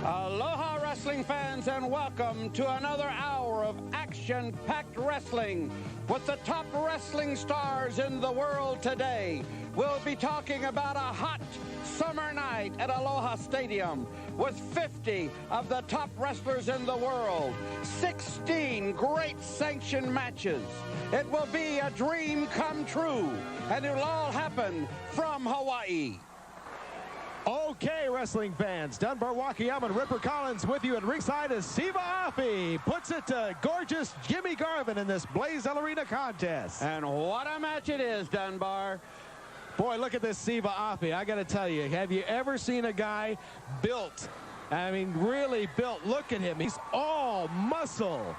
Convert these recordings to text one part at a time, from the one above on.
Aloha, wrestling fans, and welcome to another hour of action-packed wrestling with the top wrestling stars in the world today. We'll be talking about a hot summer night at Aloha Stadium with 50 of the top wrestlers in the world, 16 great sanctioned matches. It will be a dream come true, and it'll all happen from Hawaii. Okay, wrestling fans, Dunbar Wakayama and Ripper Collins with you at ringside as Siva Afi puts it to gorgeous Jimmy Garvin in this Blaze Arena contest. And what a match it is, Dunbar. Boy, look at this Siva Afi. I got to tell you, have you ever seen a guy built? I mean, really built. Look at him. He's all muscle.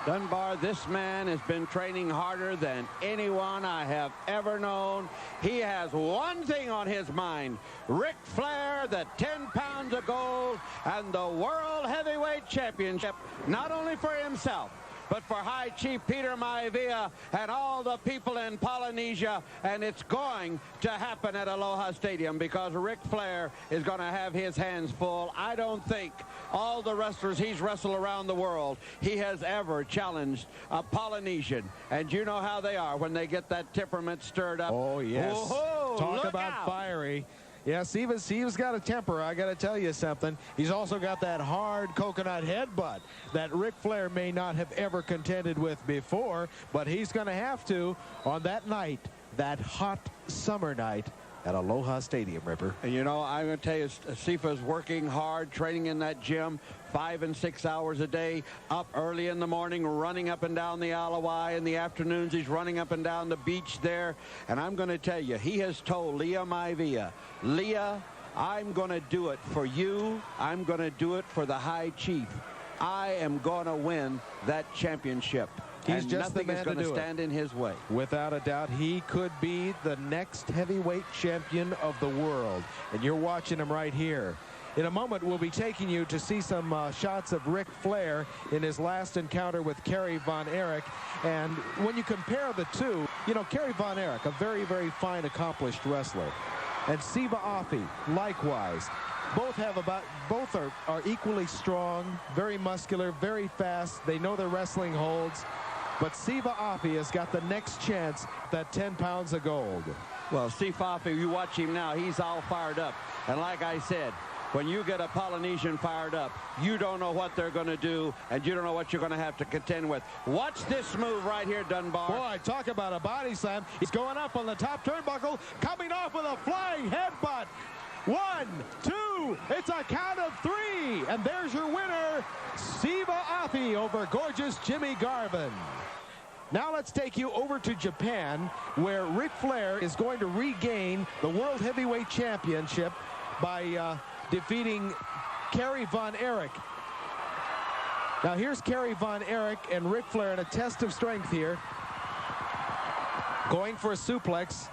Dunbar, this man has been training harder than anyone I have ever known. He has one thing on his mind: Ric Flair, the 10 pounds of gold, and the World Heavyweight Championship, not only for himself, but for High Chief Peter Maivia and all the people in Polynesia. And it's going to happen at Aloha Stadium because Ric Flair is going to have his hands full. I don't think all the wrestlers he's wrestled around the world, he has ever challenged a Polynesian. And you know how they are when they get that temperament stirred up. Oh, yes. Whoa, talk about fiery. Yeah, Siva's got a temper. I got to tell you something. He's also got that hard coconut headbutt that Ric Flair may not have ever contended with before, but he's going to have to on that night, that hot summer night at Aloha Stadium, Ripper. And you know, I'm going to tell you, Sifa's working hard, training in that gym 5 and 6 hours a day, up early in the morning, running up and down the Alawai. In the afternoons, he's running up and down the beach there. And I'm going to tell you, he has told Leah Maivia, Leah, I'm going to do it for you. I'm going to do it for the High Chief. I am going to win that championship. He's and just nothing the man is going to to do stand in his way. Without a doubt, he could be the next heavyweight champion of the world. And you're watching him right here. In a moment, we'll be taking you to see some shots of Ric Flair in his last encounter with Kerry Von Erich. And when you compare the two, you know, Kerry Von Erich, a very, very fine, accomplished wrestler. And Siva Afi, likewise. Both are equally strong, very muscular, very fast. They know their wrestling holds. But Siva Afi has got the next chance, that 10 pounds of gold. Well, Siva Afi, you watch him now, he's all fired up. And like I said, when you get a Polynesian fired up, you don't know what they're going to do, and you don't know what you're going to have to contend with. Watch this move right here, Dunbar. Boy, talk about a body slam. He's going up on the top turnbuckle, coming off with a flying headbutt. 1, 2, it's a count of 3, and there's your winner, Siva Afi over gorgeous Jimmy Garvin. Now let's take you over to Japan, where Ric Flair is going to regain the World Heavyweight Championship by defeating Kerry Von Erich. Now here's Kerry Von Erich and Ric Flair in a test of strength here. Going for a suplex.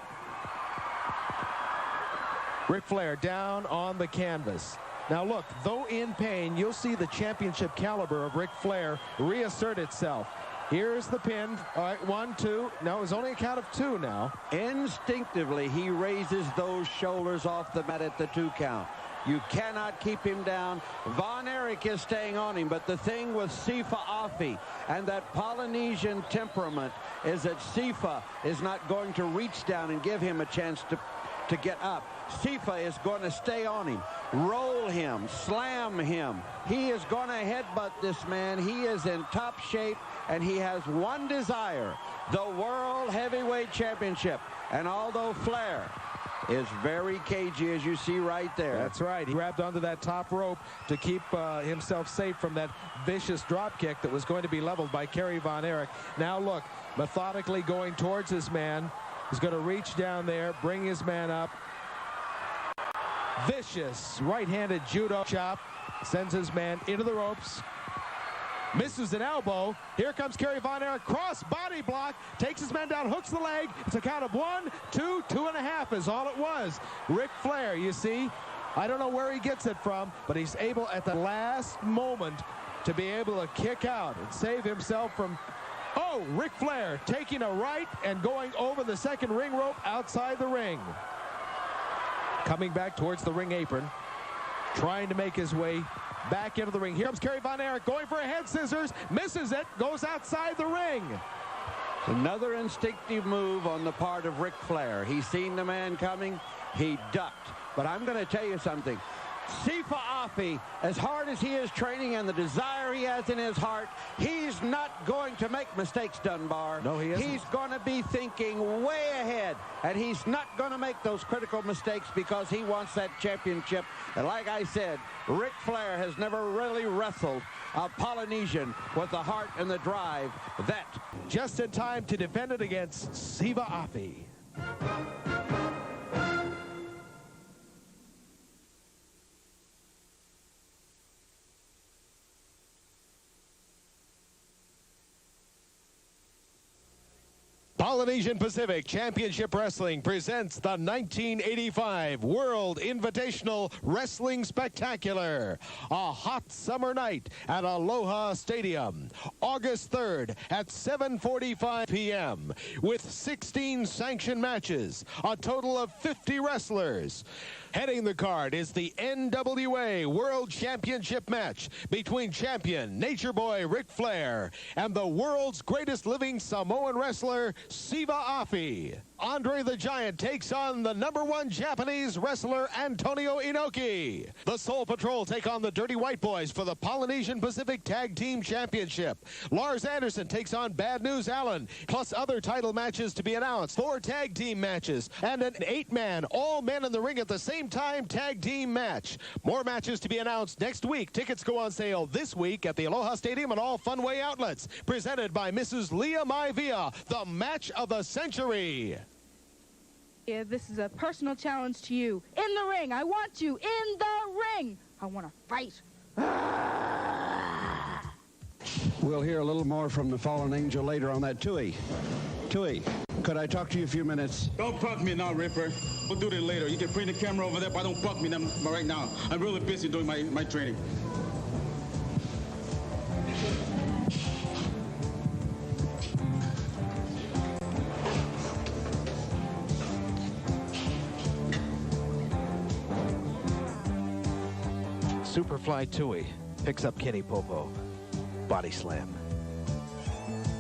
Ric Flair down on the canvas. Now look, though in pain, you'll see the championship caliber of Ric Flair reassert itself. Here's the pin. All right, 1, 2. No, it was only a count of 2 now. Instinctively, he raises those shoulders off the mat at the 2 count. You cannot keep him down. Von Erich is staying on him, but the thing with Siva Afi and that Polynesian temperament is that Siva is not going to reach down and give him a chance to get up. Siva is going to stay on him, roll him, slam him. He is going to headbutt this man. He is in top shape, and he has one desire, the World Heavyweight Championship. And although Flair is very cagey, as you see right there. That's right. He grabbed onto that top rope to keep himself safe from that vicious drop kick that was going to be leveled by Kerry Von Erich. Now look, methodically going towards his man. He's going to reach down there, bring his man up. Vicious right-handed judo chop. Sends his man into the ropes. Misses an elbow. Here comes Kerry Von Erich. Cross body block. Takes his man down. Hooks the leg. It's a count of 1, 2, 2.5 is all it was. Ric Flair, you see. I don't know where he gets it from, but he's able at the last moment to be able to kick out and save himself from... Oh, Ric Flair taking a right and going over the second ring rope outside the ring. Coming back towards the ring apron. trying to make his way back into the ring. Here comes Kerry Von Erich going for a head scissors, misses it, goes outside the ring. Another instinctive move on the part of Ric Flair. He's seen the man coming, he ducked. But I'm going to tell you something. Sifa Afi, as hard as he is training and the desire he has in his heart, he's not going to make mistakes, Dunbar. No, he isn't. He's going to be thinking way ahead, and he's not going to make those critical mistakes because he wants that championship. And like I said, Ric Flair has never really wrestled a Polynesian with the heart and the drive. That just in time to defend it against Sifa Afi. Polynesian Pacific Championship Wrestling presents the 1985 World Invitational Wrestling Spectacular. A hot summer night at Aloha Stadium. August 3rd at 7:45 p.m. with 16 sanctioned matches. A total of 50 wrestlers. Heading the card is the NWA World Championship match between champion Nature Boy Ric Flair and the world's greatest living Samoan wrestler, Sifa Afi. Andre the Giant takes on the #1 Japanese wrestler, Antonio Inoki. The Soul Patrol take on the Dirty White Boys for the Polynesian Pacific Tag Team Championship. Lars Anderson takes on Bad News Allen, plus other title matches to be announced. 4 tag team matches and an 8-man, all men in the ring at the same time tag team match. More matches to be announced next week. Tickets go on sale this week at the Aloha Stadium and all Funway outlets. Presented by Mrs. Leah Maivia, the match of the century. Yeah, this is a personal challenge to you. In the ring. I want you in the ring. I want to fight. we'll hear a little more from the fallen angel later on that. Tui, could I talk to you a few minutes? Don't bug me now, Ripper. We'll do that later. You can bring the camera over there, but don't bug me right now. I'm really busy doing my training. Superfly Tui picks up Kenny Popo. Body slam.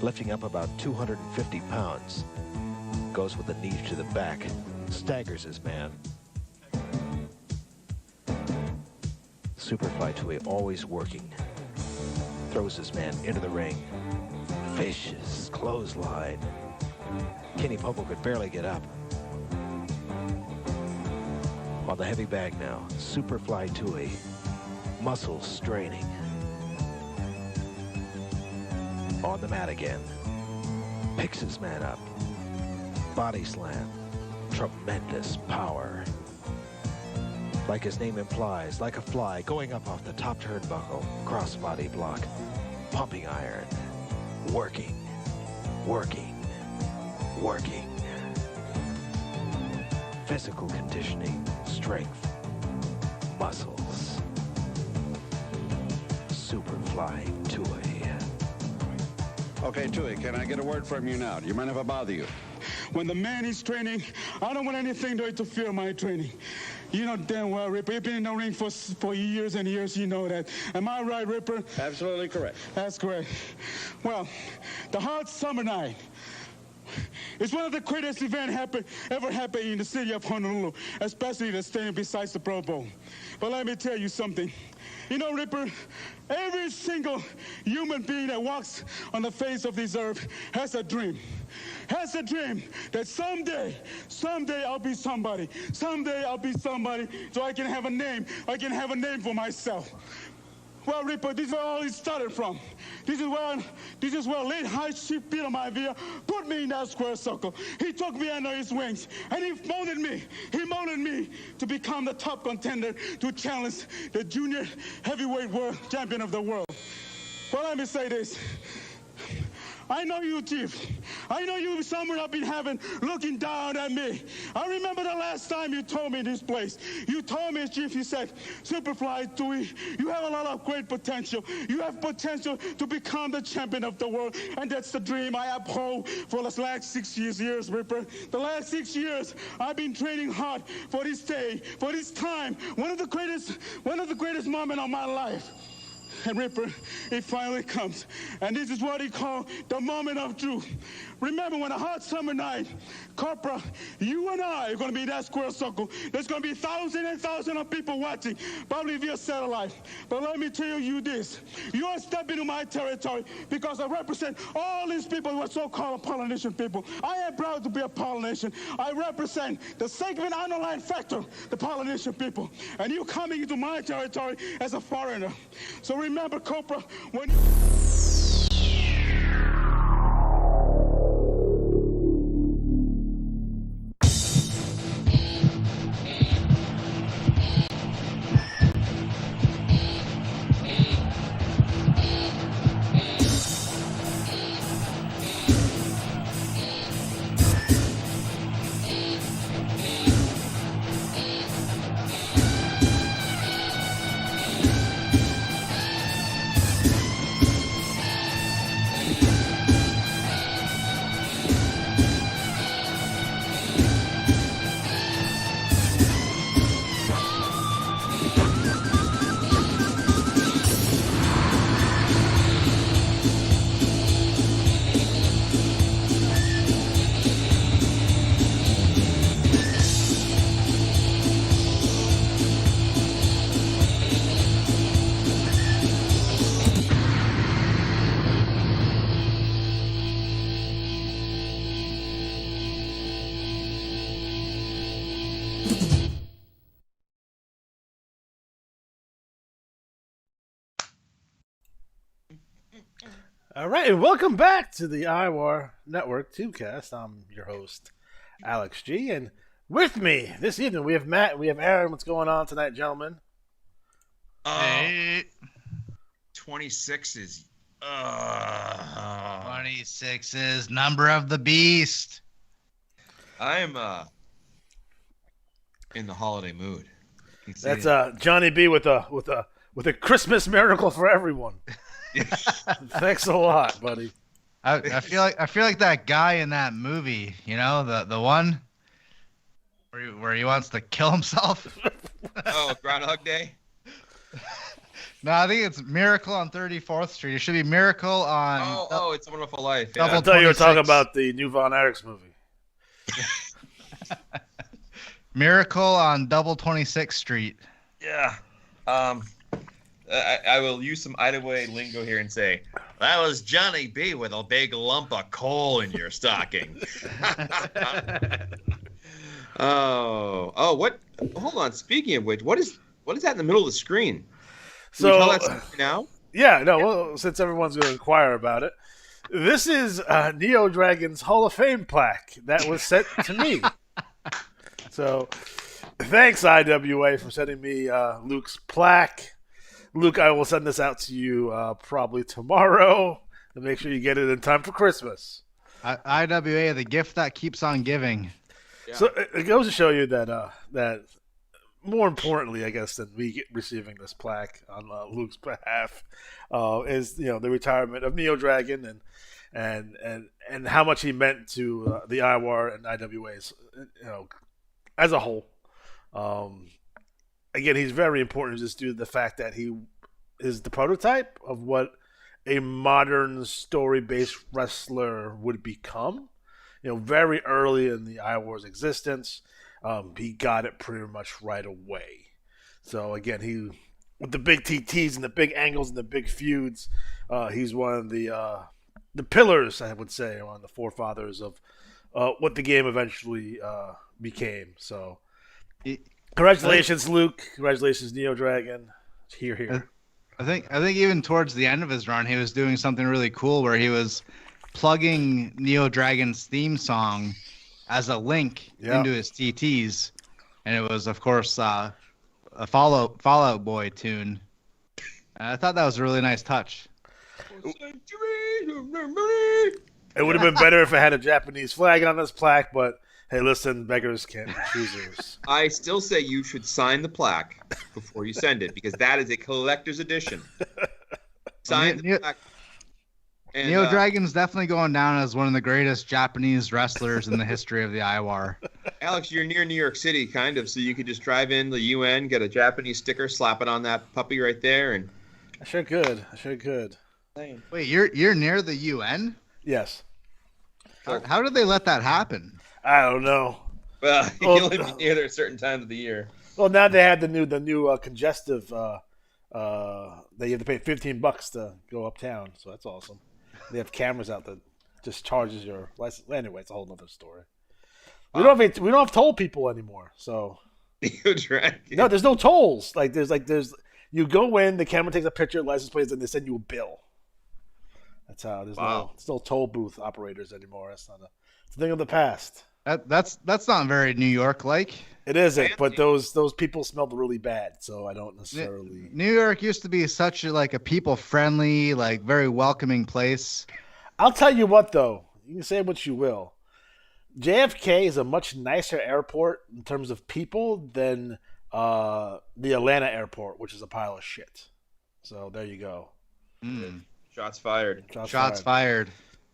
Lifting up about 250 pounds. Goes with a knee to the back. Staggers his man. Superfly Tui always working. Throws his man into the ring. Vicious clothesline. Kenny Popo could barely get up. On the heavy bag now, Superfly Tui. Muscles straining. On the mat again. Picks his man up. Body slam. Tremendous power. Like his name implies, like a fly going up off the top turnbuckle. Crossbody block. Pumping iron. Working. Working. Working. Physical conditioning. Strength. Muscles. Superfly Tui. Okay, Tui, can I get a word from you now? Do you mind if I bother you? When the man is training, I don't want anything to interfere my training. You know damn well, Ripper. You've been in the ring for years and years. You know that. Am I right, Ripper? Absolutely correct. That's correct. Well, the hot summer night. It's one of the greatest events ever happened in the city of Honolulu, especially the stadium besides the Pro Bowl. But let me tell you something. You know, Ripper, every single human being that walks on the face of this earth has a dream. Has a dream that someday I'll be somebody. Someday I'll be somebody so I can have a name. I can have a name for myself. Well, Ripper, this is where all it started from. This is where late High Chief Peter Maivia put me in that square circle. He took me under his wings, and he molded me. He molded me to become the top contender to challenge the junior heavyweight world champion of the world. Well, let me say this. I know you, Chief. I know you somewhere have been looking down at me. I remember the last time you told me in this place. You told me, Chief, you said, Superfly Dewey, you have a lot of great potential. You have potential to become the champion of the world. And that's the dream I uphold for the last 6 years, Ripper. The last 6 years, I've been training hard for this day, for this time. One of the greatest moments of my life. And Ripper, it finally comes. And this is what he called the moment of truth. Remember, when a hot summer night, Corporal, you and I are going to be in that square circle. There's going to be thousands and thousands of people watching, probably via satellite. But let me tell you this. You are stepping into my territory because I represent all these people who are so-called Polynesian people. I am proud to be a Polynesian. I represent the segment underlying factor, the Polynesian people. And you're coming into my territory as a foreigner. So remember, Corporal, when you... All right, and welcome back to the Iwar Network Tubecast. I'm your host, Alex G, and with me this evening we have Matt, we have Aaron. What's going on tonight, gentlemen? Hey. 26 is 26 is number of the beast. I'm in the holiday mood. That's Johnny B with a Christmas miracle for everyone. Thanks a lot, buddy. I feel like that guy in that movie, you know, the one where he wants to kill himself. Oh, Groundhog Day? No, I think it's Miracle on 34th Street. It should be Miracle on... Oh, It's a Wonderful Life. Yeah. I thought you were talking about the new Von Erichs movie. Miracle on double 26th Street. Yeah. I will use some Idaho lingo here and say, that was Johnny B with a big lump of coal in your stocking. What? Hold on. Speaking of which, what is that in the middle of the screen? Can you tell that now? Yeah, no. Well, since everyone's going to inquire about it, this is Neo Dragon's Hall of Fame plaque that was sent to me. So, thanks IWA for sending me Luke's plaque. Luke, I will send this out to you probably tomorrow and make sure you get it in time for Christmas. IWA, the gift that keeps on giving. Yeah. So it goes to show you that that more importantly, I guess, than me receiving this plaque on Luke's behalf, is the retirement of Neo Dragon and how much he meant to the Iwar and IWAs, as a whole. Again, he's very important just due to the fact that he is the prototype of what a modern story-based wrestler would become. Very early in the Iwar's existence, he got it pretty much right away. So again, he with the big TTs and the big angles and the big feuds, he's one of the pillars, I would say, one of the forefathers of what the game eventually became. So. Congratulations, Luke. Congratulations, Neo Dragon. Here. I think even towards the end of his run, he was doing something really cool where he was plugging Neo Dragon's theme song as a link into his TTs, and it was, of course, a Fallout Boy tune. And I thought that was a really nice touch. It would have been better if it had a Japanese flag on this plaque, but hey, listen, beggars can't be choosers. I still say you should sign the plaque before you send it because that is a collector's edition. Sign the plaque. And, Neo Dragon's definitely going down as one of the greatest Japanese wrestlers in the history of the Iwar. Alex, you're near New York City, kind of, so you could just drive in the UN, get a Japanese sticker, slap it on that puppy right there, and I sure could. Wait, you're near the UN? Yes. How did they let that happen? I don't know. Well, you can only be near there at certain times of the year. Well, now they had the new congestive. That you have to pay $15 to go uptown, so that's awesome. They have cameras out that just charges your license. Anyway, it's a whole other story. We don't have toll people anymore. So no, there's no tolls. There's you go in, the camera takes a picture, license plates, and they send you a bill. That's how there's no toll booth operators anymore. It's a thing of the past. That's not very New York like. It isn't, but those people smelled really bad, so I don't necessarily. New York used to be such a people friendly, very welcoming place. I'll tell you what, though, you can say what you will. JFK is a much nicer airport in terms of people than the Atlanta airport, which is a pile of shit. So there you go. Shots fired. Shots fired.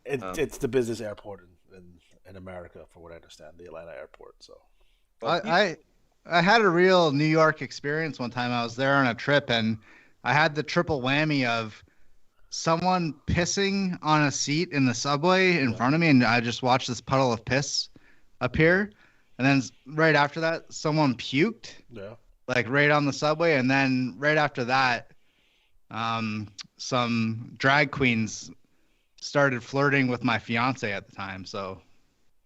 It's the business airport in America, from what I understand, the Atlanta airport. So. I had a real New York experience one time. I was there on a trip, and I had the triple whammy of someone pissing on a seat in the subway in front of me, and I just watched this puddle of piss appear. And then right after that, someone puked, right on the subway. And then right after that, some drag queens started flirting with my fiance at the time. So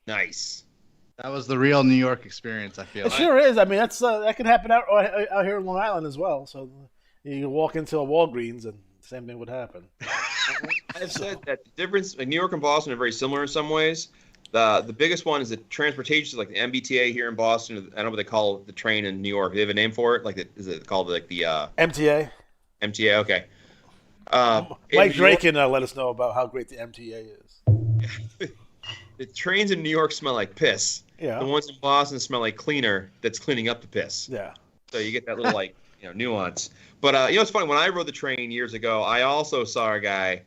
nice. That was the real New York experience, I feel. It sure is. I mean, that can happen out here in Long Island as well. So you can walk into a Walgreens and the same thing would happen. I've said that the difference, New York and Boston are very similar in some ways. The biggest one is the transportation, like the MBTA here in Boston. I don't know what they call the train in New York. Do they have a name for it? Is it called the MTA? MTA, okay. Mike Drake can let us know about how great the MTA is. The trains in New York smell like piss. Yeah. The ones in Boston smell like cleaner that's cleaning up the piss. Yeah. So you get that little nuance. But it's funny, when I rode the train years ago, I also saw a guy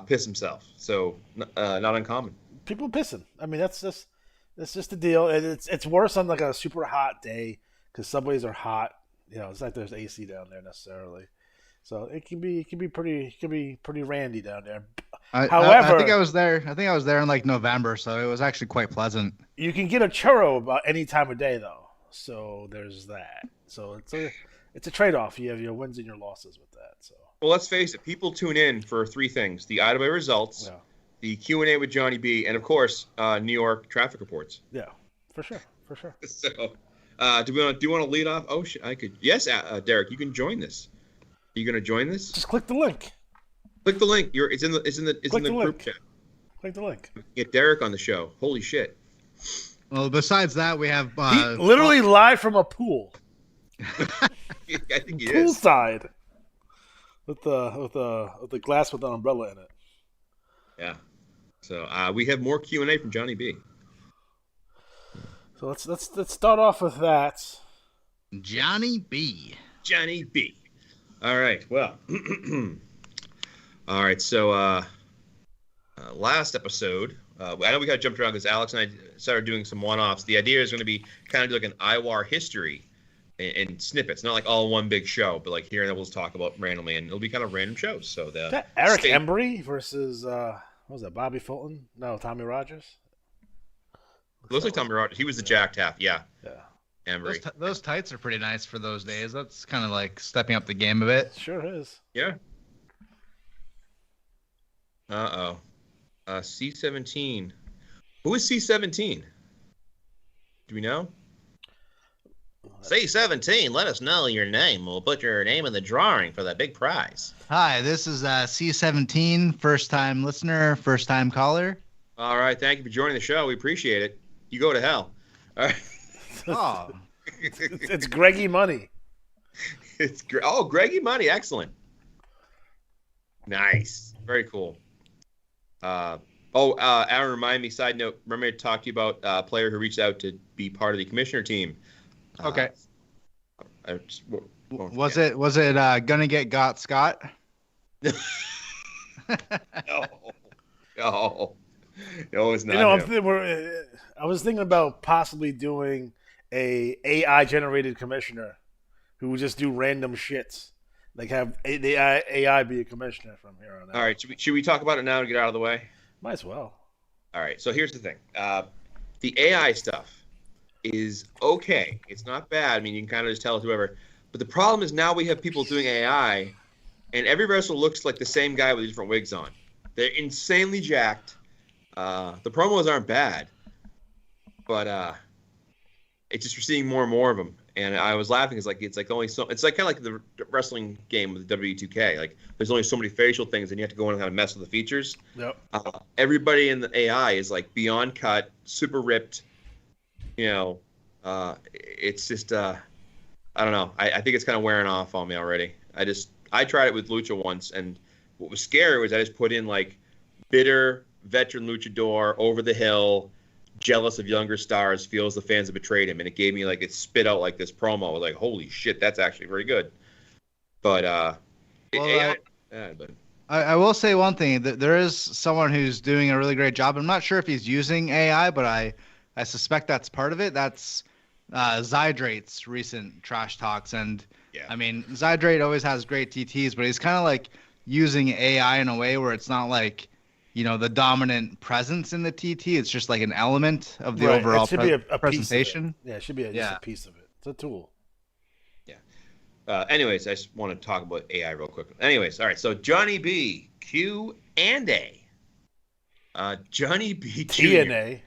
piss himself. So not uncommon. People pissing. I mean, that's just the deal. It's worse on a super hot day because subways are hot. It's like there's AC down there necessarily. So it can be pretty randy down there. However, I think I was there in November, so it was actually quite pleasant. You can get a churro about any time of day, though. So there's that. So it's a trade-off. You have your wins and your losses with that. So. Well, let's face it. People tune in for three things: the Idaho results, the Q&A with Johnny B, and of course, New York traffic reports. Yeah, for sure. So, do you want to lead off? Oh, I could. Yes, Derek, you can join this. Are you going to join this? Just click the link. Click the link. It's in the group chat. Click the link. Get Derek on the show. Holy shit. Well, besides that, we have literally live from a pool. I think he is. Poolside. With the glass with an umbrella in it. Yeah. So we have more Q&A from Johnny B. So let's start off with that. Johnny B. All right. Well. All right. So last episode, I know we got jumped around because Alex and I started doing some one-offs. The idea is going to be kind of like an Iwar history in snippets, not like all one big show, but here and there we'll just talk about randomly, and it'll be kind of random shows. So Eric Embry versus what was that? Bobby Fulton? No, Tommy Rogers. Looks like Tommy Rogers. He was the Jack Taff. Yeah. Embry. Those tights are pretty nice for those days. That's kind of like stepping up the game a bit. Sure is. Yeah. C-17. Who is C-17? Do we know? C-17, let us know your name. We'll put your name in the drawing for that big prize. Hi, this is C-17, first-time listener, first-time caller. All right, thank you for joining the show. We appreciate it. You go to hell. All right. Oh. It's Greggy Money. Greggy Money. Excellent. Nice. Very cool. Oh, Aaron, remind me. Side note: remember I talked to you about a player who reached out to be part of the commissioner team. Okay. I just won't Was forget. it gonna get got Scott? No, no, no, it's not. You know, him. I was thinking about possibly doing a AI generated commissioner who would just do random shits, like have the AI be a commissioner from here on out. All right, should we talk about it now to get out of the way? Might as well. All right, so here's the thing. The AI stuff is okay. It's not bad. I mean, you can kind of just tell it whoever. But the problem is now we have people doing AI, and every wrestler looks like the same guy with different wigs on. They're insanely jacked. The promos aren't bad, but it's just we're seeing more and more of them. And I was laughing. It's like only so. It's like kind of like the wrestling game with the W2K. Like there's only so many facial things, and you have to go in and kind of mess with the features. Yep. Everybody in the AI is like beyond cut, super ripped. You know, it's just I don't know. I think it's kind of wearing off on me already. I tried it with Lucha once, and what was scary was I just put in like bitter veteran luchador over the hill, jealous of younger stars, feels the fans have betrayed him, and it gave me like it spit out like this promo. I was like, holy shit, that's actually very good. But I will say one thing, that there is someone who's doing a really great job. I'm not sure if he's using AI, but I suspect that's part of it. That's Zydrate's recent trash talks. And yeah. I mean, Zydrate always has great TTs, but he's kind of like using AI in a way where it's not like, you know, the dominant presence in the TT. It's just like an element of the overall presentation. Yeah, it should be just a piece of it. It's a tool. Yeah. Anyways, I just want to talk about AI real quick. Anyways, all right. So Johnny B, Q, and A. Johnny B. Jr. TNA.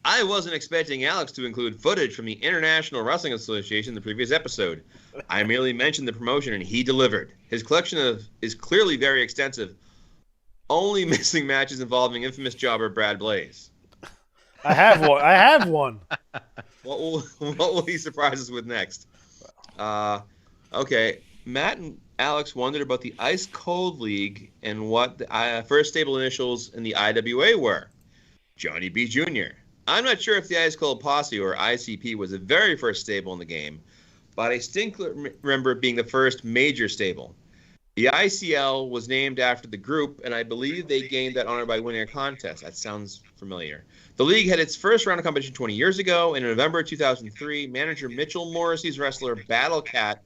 I wasn't expecting Alex to include footage from the International Wrestling Association in the previous episode. I merely mentioned the promotion, and he delivered. His collection is clearly very extensive, only missing matches involving infamous jobber Brad Blaze. I have one. What will he surprise us with next? Okay, Matt and Alex wondered about the Ice Cold League and what the first stable initials in the IWA were. Johnny B. Jr. I'm not sure if the Ice Cold Posse or ICP was the very first stable in the game, but I distinctly remember it being the first major stable. The ICL was named after the group, and I believe they gained that honor by winning a contest. That sounds familiar. The league had its first round of competition 20 years ago. In November 2003, manager Mitchell Morrissey's wrestler Battle Cat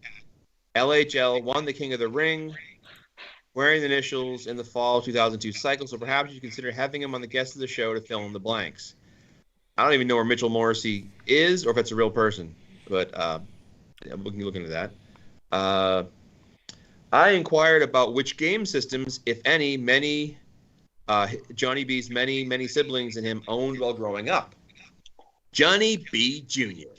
LHL won the King of the Ring, wearing the initials in the fall 2002 cycle, so perhaps you consider having him on the guest of the show to fill in the blanks. I don't even know where Mitchell Morrissey is or if it's a real person, but we can look into that. I inquired about which game systems, if any, Johnny B's many siblings and him owned while growing up. Johnny B. Jr.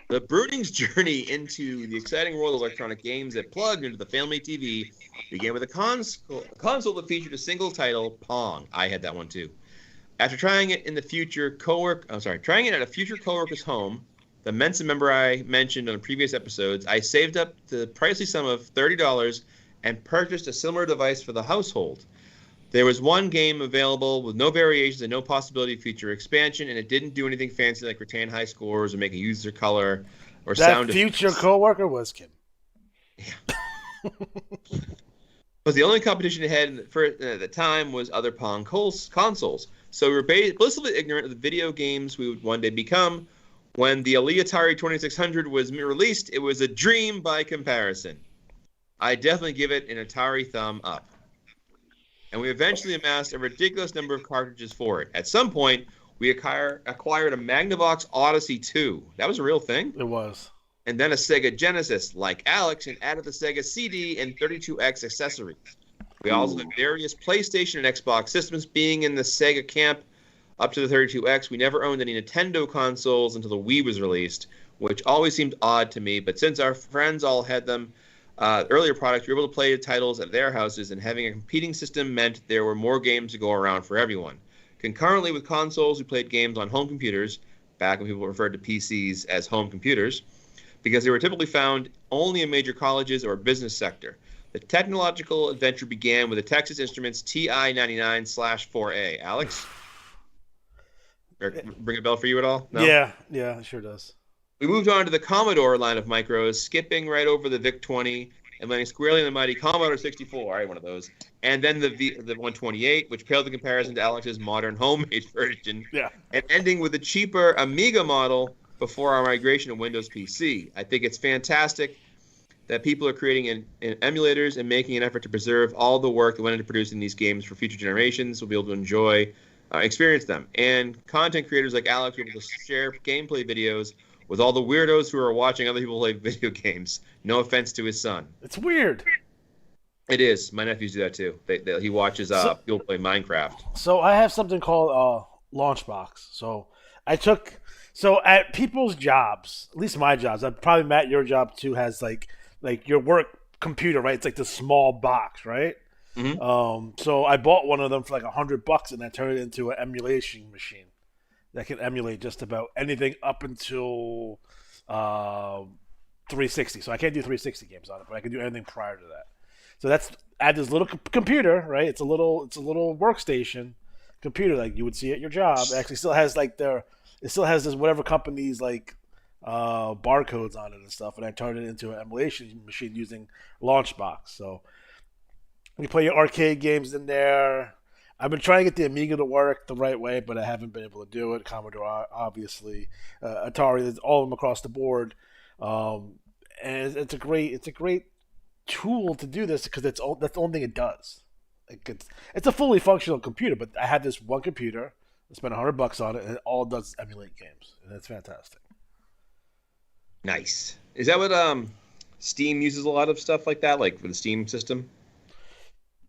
The Brooding's journey into the exciting world of electronic games that plugged into the family TV began with a console that featured a single title, Pong. I had that one too. After trying it at a future coworker's home, the Mensa member I mentioned on previous episodes, I saved up the pricey sum of $30 and purchased a similar device for the household. There was one game available with no variations and no possibility of future expansion, and it didn't do anything fancy like retain high scores or make a user color or sound. That future coworker was Kim. Yeah. But the only competition it had at the time was other Pong consoles. So we were blissfully ignorant of the video games we would one day become. When the Atari 2600 was released, it was a dream by comparison. I definitely give it an Atari thumb up. And we eventually amassed a ridiculous number of cartridges for it. At some point, we acquired a Magnavox Odyssey 2. That was a real thing. It was. And then a Sega Genesis, like Alex, and added the Sega CD and 32X accessories. We also had various PlayStation and Xbox systems. Being in the Sega camp up to the 32X, we never owned any Nintendo consoles until the Wii was released, which always seemed odd to me. But since our friends all had them, earlier products, we were able to play titles at their houses, and having a competing system meant there were more games to go around for everyone. Concurrently with consoles, we played games on home computers, back when people referred to PCs as home computers, because they were typically found only in major colleges or business sector. The technological adventure began with the Texas Instruments TI-99/4A. Alex? Ring a bell for you at all? No? Yeah, it sure does. We moved on to the Commodore line of micros, skipping right over the VIC-20 and landing squarely in the mighty Commodore 64. I had one of those. And then the 128, which paled in comparison to Alex's modern homemade version. Yeah. And ending with the cheaper Amiga model before our migration to Windows PC. I think it's fantastic that people are creating in emulators and making an effort to preserve all the work that went into producing these games for future generations. Will be able to enjoy, experience them. And content creators like Alex will be able to share gameplay videos with all the weirdos who are watching other people play video games. No offense to his son. It's weird. It is. My nephews do that too. He watches people play Minecraft. So I have something called Launchbox. So at people's jobs, at least my jobs, probably Matt, your job too has like your work computer, right? It's like the small box, right? Mm-hmm. So I bought one of them for like $100 and I turned it into an emulation machine that can emulate just about anything up until 360. So I can't do 360 games on it, but I can do anything prior to that. So I have this little computer, right? It's a little workstation computer like you would see at your job. It actually still has this whatever company's like barcodes on it and stuff, and I turned it into an emulation machine using Launchbox. So you play your arcade games in there. I've been trying to get the Amiga to work the right way, but I haven't been able to do it. Commodore, obviously, Atari, all of them across the board, and it's a great tool to do this because that's the only thing it does. It's a fully functional computer, but I had this one computer. I spent $100 on it, and all it does is emulate games, and it's fantastic. Nice. Is that what Steam uses a lot of stuff like that, like for the Steam system?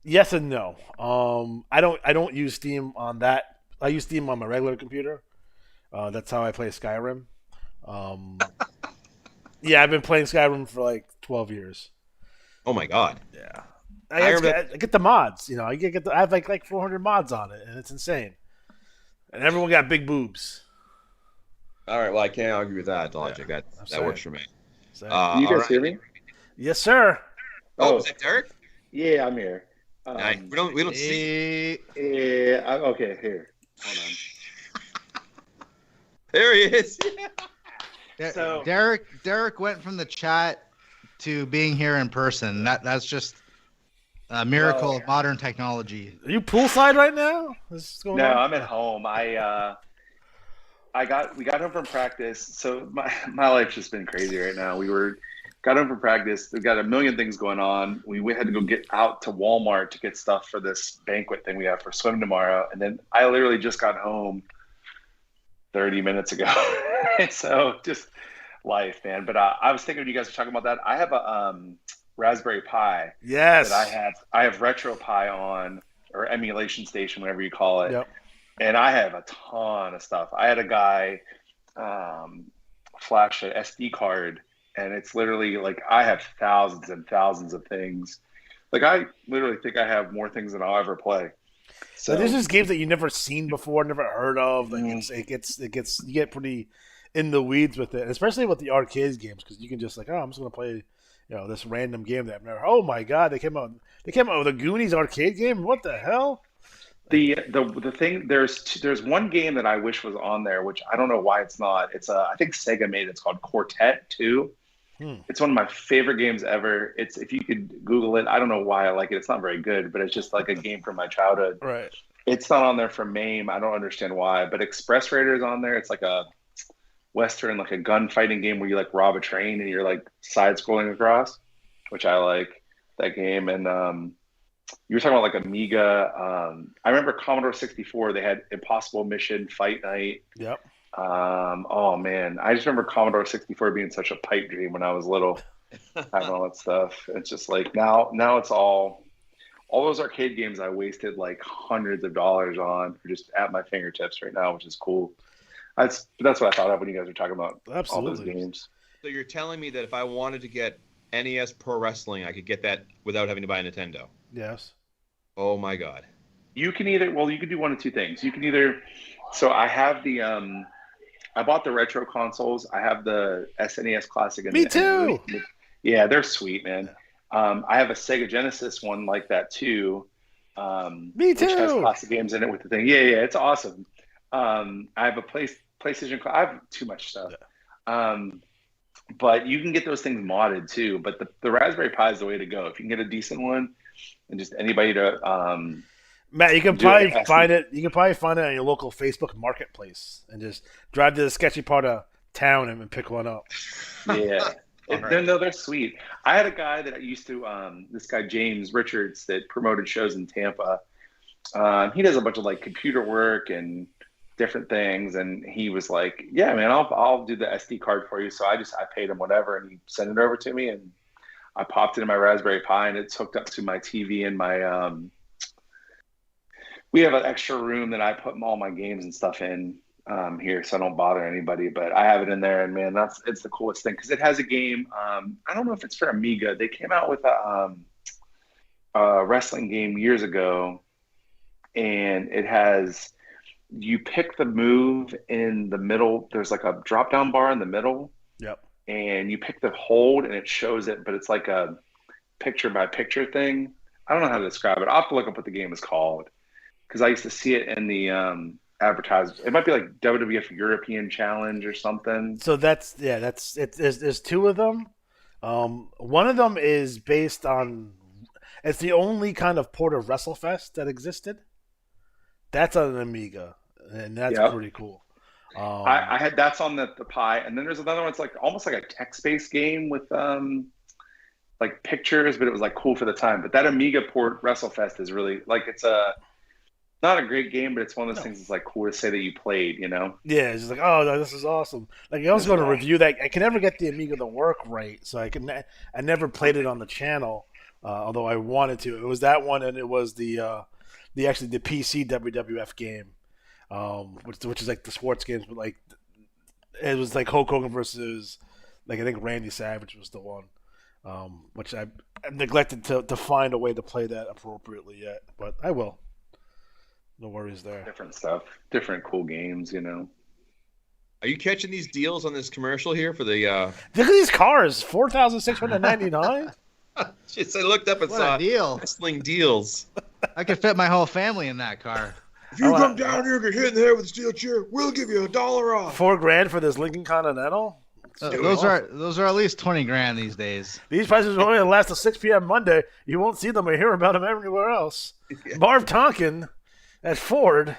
Yes and no. I don't use Steam on that. I use Steam on my regular computer. That's how I play Skyrim. Yeah, I've been playing Skyrim for like 12 years. Oh my god. Yeah. I get the mods. You know, I have like 400 mods on it, and it's insane. And everyone got big boobs. All right. Well, I can't argue with that logic. Yeah, that works for me. Do you guys hear me? Yes, sir. Oh, is that Derek? Yeah, I'm here. Nice. We don't see. Okay, here. Hold on. There he is. So Derek went from the chat to being here in person. That's just a miracle of modern technology. Are you poolside right now? What's going on? I'm at home. We got home from practice. So my life's just been crazy right now. Got home from practice. We've got a million things going on. We had to go get out to Walmart to get stuff for this banquet thing we have for swim tomorrow. And then I literally just got home 30 minutes ago. So just life, man. But I was thinking when you guys were talking about that, I have a Raspberry Pi. Yes. That I have RetroPie on, or emulation station, whatever you call it. Yep. And I have a ton of stuff. I had a guy flash an SD card, and it's literally like I have thousands and thousands of things. Like I literally think I have more things than I'll ever play. So there's just games that you've never seen before, never heard of. Like you get pretty in the weeds with it, especially with the arcade games, because you can just like, oh, I'm just gonna play, this random game that I've never. Oh my god, they came out with a Goonies arcade game. What the hell? The thing, there's one game that I wish was on there, which I don't know why it's not. It's I think Sega made it. It's called Quartet 2. It's one of my favorite games ever. It's, if you could Google it, I don't know why I like it. It's not very good, but it's just like a game from my childhood. Right. It's not on there for MAME. I don't understand why, but Express Raider is on there. It's like a Western, like a gunfighting game where you like rob a train and you're like side scrolling across, which I like that game. And you were talking about like Amiga. I remember Commodore 64. They had Impossible Mission, Fight Night. Yep. Oh man, I just remember Commodore 64 being such a pipe dream when I was little, having all that stuff. It's just like now it's all those arcade games I wasted like hundreds of dollars on are just at my fingertips right now, which is cool. That's what I thought of when you guys were talking about all those games. So you're telling me that if I wanted to get NES Pro Wrestling, I could get that without having to buy a Nintendo? Yes. Oh my god. You can you can do one of two things. You can either, so I have I bought the retro consoles. I have the SNES Classic. And Me too. Yeah, they're sweet, man. I have a Sega Genesis one like that too. Me too. Which has classic games in it with the thing. Yeah, it's awesome. I have a PlayStation. I have too much stuff. But you can get those things modded too. But the Raspberry Pi is the way to go. If you can get a decent one, and just anybody to Matt, you can probably find it. You can probably find it on your local Facebook Marketplace, and just drive to the sketchy part of town and pick one up. Yeah, they're sweet. I had a guy that I used to, this guy James Richards, that promoted shows in Tampa. He does a bunch of like computer work and different things, and he was like, "Yeah, man, I'll do the SD card for you." So I paid him whatever, and he sent it over to me, and I popped it in my Raspberry Pi, and it's hooked up to my TV and my. We have an extra room that I put all my games and stuff in here, so I don't bother anybody. But I have it in there, and man, it's the coolest thing because it has a game. I don't know if it's for Amiga. They came out with a wrestling game years ago, and it has. You pick the move in the middle. There's like a drop down bar in the middle. Yep. And you pick the hold, and it shows it, but it's like a picture by picture thing. I don't know how to describe it. I'll have to look up what the game is called because I used to see it in the advertisement. It might be like WWF European Challenge or something. So that's it. There's two of them. One of them is based on. It's the only kind of port of WrestleFest that existed. That's on an Amiga, and that's pretty cool. I had that's on the Pi, and then there's another one. It's like almost like a text-based game with like pictures, but it was like cool for the time. But that Amiga port WrestleFest is really like it's not a great game, but it's one of those things that's like cool to say that you played, you know? Yeah, it's just like, oh, this is awesome. Like I was going to review that. I can never get the Amiga to work right, so I never played it on the channel, although I wanted to. It was that one, and it was the PC WWF game, which is like the sports games, but like it was like Hulk Hogan versus like I think Randy Savage was the one, which I've neglected to find a way to play that appropriately yet, but I will. No worries there. Different stuff, different cool games, you know. Are you catching these deals on this commercial here for the? Look at these cars, $4,699. Just I looked up and saw a deal. wrestling deals. I could fit my whole family in that car. If you come down here and get hit in the head with a steel chair, we'll give you $1 off. $4,000 for this Lincoln Continental. Those are at least $20,000 these days. These prices will only last till 6 p.m. Monday. You won't see them or hear about them everywhere else. Yeah. Marv Tonkin at Ford.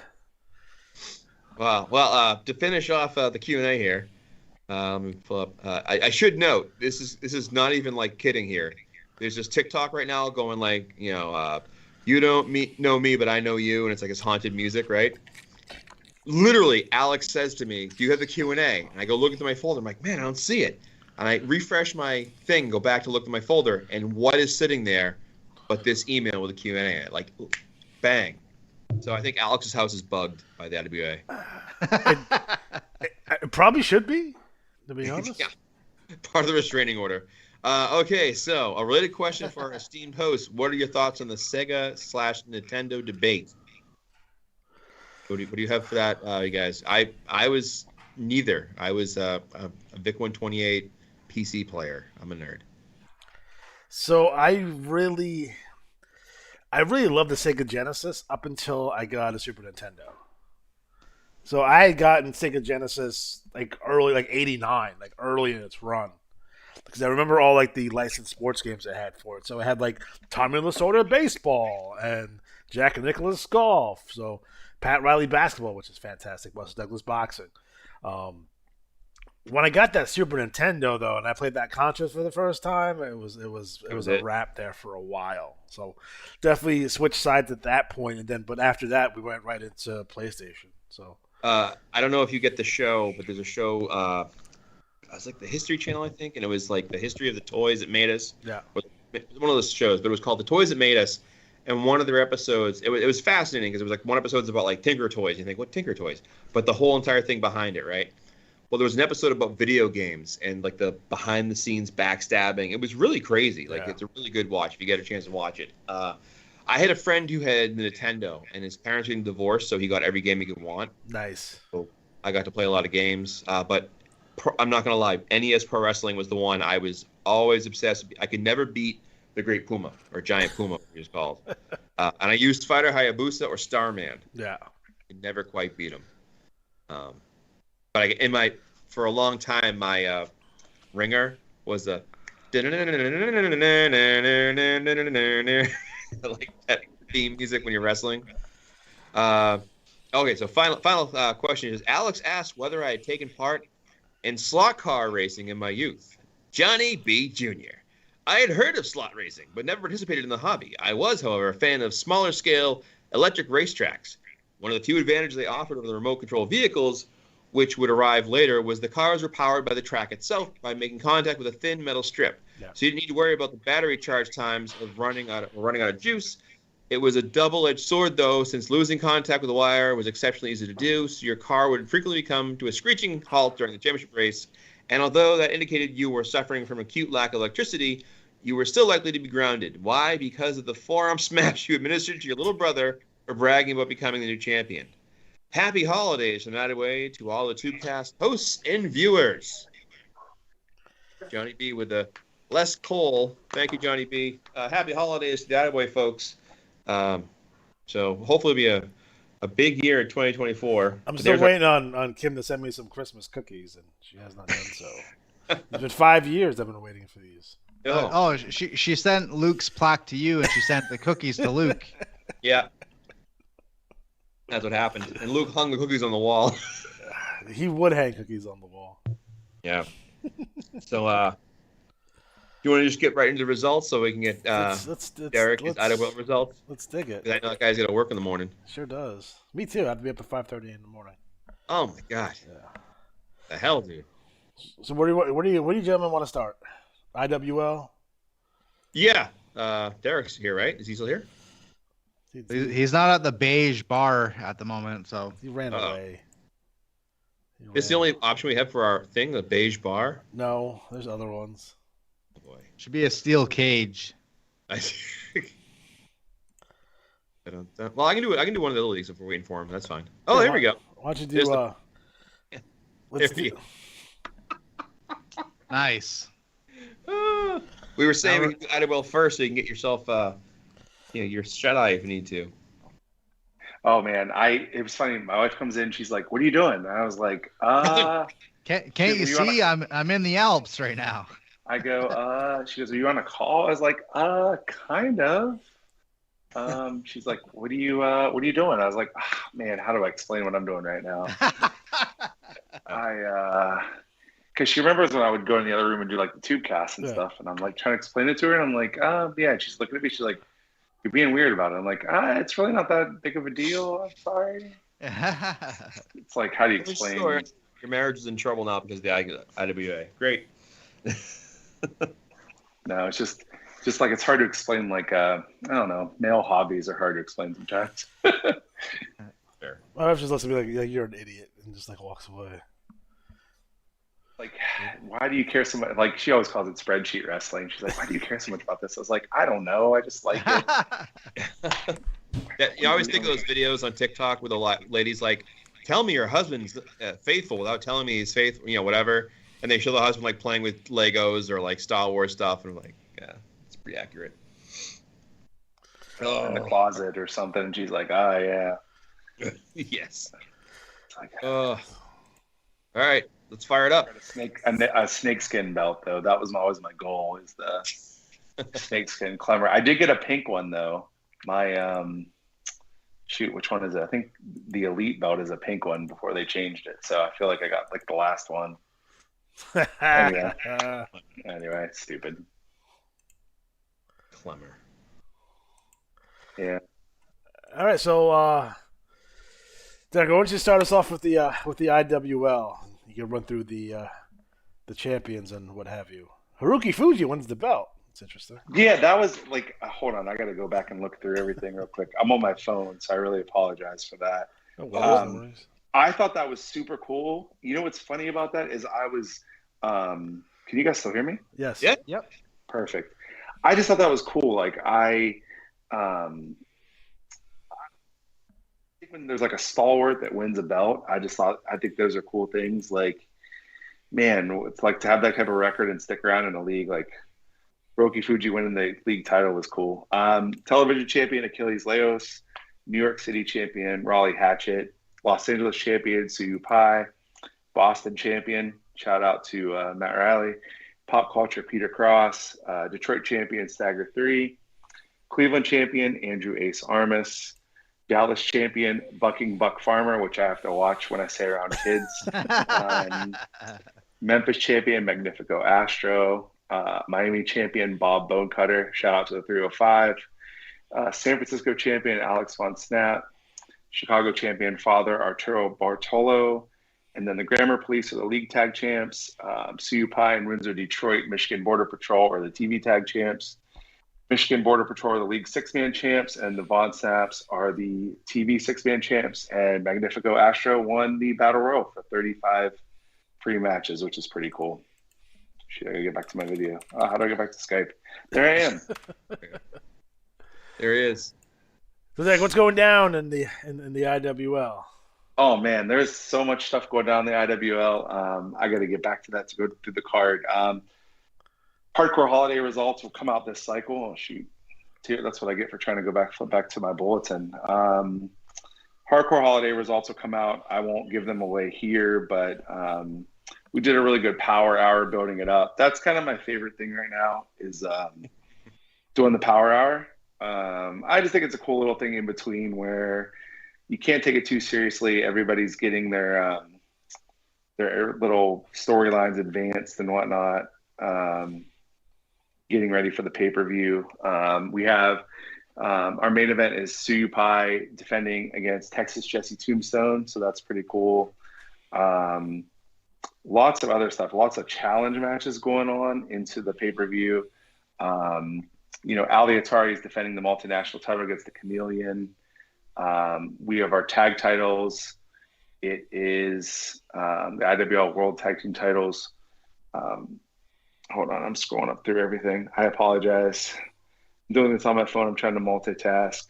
Wow. Well, to finish off the Q&A here, let me pull up. I should note this is not even like kidding here. There's this TikTok right now going like, you don't know me, but I know you, and it's like it's haunted music, right? Literally, Alex says to me, "Do you have the Q&A?" And I go look into my folder. I'm like, "Man, I don't see it." And I refresh my thing, go back to look at my folder, and what is sitting there but this email with a Q&A? Like, bang. So I think Alex's house is bugged by the IWA. It probably should be, to be honest. Yeah. Part of the restraining order. Okay, so a related question for our esteemed host. What are your thoughts on the Sega/Nintendo debate? What do you have for that, you guys? I was neither. I was a VIC 128 PC player. I'm a nerd. So I really loved the Sega Genesis up until I got a Super Nintendo. So I had gotten Sega Genesis like early, like 89, like early in its run. Because I remember all like the licensed sports games it had for it. So it had like Tommy Lasorda baseball and Jack and Nicholas golf. So Pat Riley basketball, which is fantastic. Buster Douglas boxing. When I got that Super Nintendo though, and I played that Contra for the first time, it was a wrap there for a while. So definitely switched sides at that point, and then but after that we went right into PlayStation. So I don't know if you get the show, but there's a show. It was like the History Channel, I think, and it was like the history of the toys that made us. Yeah. It was one of those shows, but it was called The Toys That Made Us. And one of their episodes, it was fascinating because it was like one episode's about like Tinker Toys. You think, what Tinker Toys? But the whole entire thing behind it, right? Well, there was an episode about video games and like the behind the scenes backstabbing. It was really crazy. Like It's a really good watch if you get a chance to watch it. I had a friend who had Nintendo, and his parents were divorced, so he got every game he could want. Nice. So I got to play a lot of games, but I'm not going to lie. NES Pro Wrestling was the one I was always obsessed with. I could never beat the Great Puma, or Giant Puma, he was called. And I used Fighter Hayabusa or Starman. Yeah. I never quite beat him. But for a long time, my ringer was a like that theme music when you're wrestling. Okay, so final question is: Alex asked whether I had taken part in slot car racing in my youth. Johnny B. Jr. I had heard of slot racing, but never participated in the hobby. I was, however, a fan of smaller scale electric racetracks. One of the few advantages they offered over the remote control vehicles, which would arrive later, was the cars were powered by the track itself by making contact with a thin metal strip. Yeah. So you didn't need to worry about the battery charge times of running out of juice. It was a double-edged sword, though, since losing contact with the wire was exceptionally easy to do, so your car would frequently come to a screeching halt during the championship race. And although that indicated you were suffering from acute lack of electricity, you were still likely to be grounded. Why? Because of the forearm smash you administered to your little brother for bragging about becoming the new champion. Happy holidays from that way to all the TubeCast hosts and viewers. Johnny B with the less coal. Thank you, Johnny B. Happy holidays to the Attaway folks. So hopefully it'll be a big year in 2024. I'm still waiting on Kim to send me some Christmas cookies, and she has not done so. It's been 5 years I've been waiting for these. She sent Luke's plaque to you, and she sent the cookies to Luke. Yeah. That's what happened. And Luke hung the cookies on the wall. He would hang cookies on the wall. Yeah. So, you want to just get right into the results so we can get Derek's Idlewild results? Let's dig it. I know that guy's got to work in the morning. Sure does. Me too. I have to be up at 5:30 in the morning. Oh my god. Yeah. The hell, dude. So where do you gentlemen want to start? IWL? Yeah. Derek's here, right? Is he still here? He's not at the beige bar at the moment, so he ran away. It's the only option we have for our thing, the beige bar. No, there's other ones. Oh boy, should be a steel cage. Well, I can do it. I can do one of the other leagues if we're waiting for him. That's fine. Oh, there we go. Why don't you do? Let's do. Nice. We were saying we can do Idlewild first, so you can get yourself, your shut eye if you need to. Oh man, it was funny. My wife comes in, she's like, "What are you doing?" And I was like, Can't you see? I'm in the Alps right now." I go, she goes, "Are you on a call?" I was like, kind of. She's like, what are you doing? I was like, man, how do I explain what I'm doing right now? Because she remembers when I would go in the other room and do like the tube cast and stuff, and I'm like trying to explain it to her, and I'm like, yeah. And she's looking at me, she's like, "You're being weird about it." I'm like, it's really not that big of a deal. I'm sorry. It's like, how do you explain? Sure. Your marriage is in trouble now because of the IWA. Great. No, it's just like it's hard to explain. Like, I don't know, male hobbies are hard to explain sometimes. Fair. My wife just looks at me like, "Yeah, you're an idiot," and just like walks away. Like, why do you care so much? Like, she always calls it spreadsheet wrestling. She's like, "Why do you care so much about this?" I was like, "I don't know. I just like it." Yeah, you always think of those videos on TikTok where the ladies like, "Tell me your husband's faithful without telling me he's faithful," whatever. And they show the husband like playing with Legos or like Star Wars stuff, and I'm like, yeah, it's pretty accurate. In the closet or something, and she's like, "Oh yeah." Yes. All right. Let's fire it up. A snakeskin belt, though. That was always my goal, is the snakeskin clever. I did get a pink one, though. My, which one is it? I think the elite belt is a pink one before they changed it. So I feel like I got like the last one. Anyway, stupid. Clemmer. Yeah. All right, so Derek, why don't you start us off with the IWL? You can run through the champions and what have you. Haruki Fuji wins the belt. It's interesting. Yeah, that was like, hold on, I got to go back and look through everything real quick. I'm on my phone, so I really apologize for that. Oh, wow. I thought that was super cool. You know what's funny about that is I was, can you guys still hear me? Yes. Yeah. Yep. Perfect. I just thought that was cool. Like I think when there's like a stalwart that wins a belt, I think those are cool things. Like, man, it's like to have that type of record and stick around in a league. Like, Roki Fuji winning the league title was cool. Television champion Achilles Leos, New York City champion Raleigh Hatchet, Los Angeles champion Suyu Pai, Boston champion, shout out to Matt Riley, pop culture Peter Cross, Detroit champion Stagger 3, Cleveland champion Andrew Ace Armis, Dallas champion Bucking Buck Farmer, which I have to watch when I say around kids. Memphis champion Magnifico Astro, Miami champion Bob Bonecutter, shout out to the 305. San Francisco champion Alex Von Snap, Chicago champion Father Arturo Bartolo, and then the Grammar Police are the league tag champs. Suyu Pai and Windsor Detroit Michigan Border Patrol are the TV tag champs. Michigan Border Patrol are the league six-man champs, and the Von Snaps are the TV six-man champs. And Magnifico Astro won the Battle Royal for 35 free matches, which is pretty cool. Shit, I gotta get back to my video. How do I get back to Skype? There I am. There he is. So, Zach, what's going down in the IWL? Oh man, there's so much stuff going down in the IWL. I got to get back to that to go through the card. Hardcore holiday results will come out this cycle. Oh shoot, that's what I get for trying to flip back to my bulletin. Hardcore holiday results will come out. I won't give them away here, but we did a really good power hour building it up. That's kind of my favorite thing right now is doing the power hour. I just think it's a cool little thing in between where you can't take it too seriously. Everybody's getting their little storylines advanced and whatnot. Getting ready for the pay-per-view. We have our main event is Suyu Pai defending against Texas Jesse Tombstone, so that's pretty cool. Lots of other stuff, lots of challenge matches going on into the pay-per-view. Ali Atari is defending the multinational title against the Chameleon. We have our tag titles. It is the IWL World Tag Team titles. Hold on, I'm scrolling up through everything. I apologize. I'm doing this on my phone. I'm trying to multitask.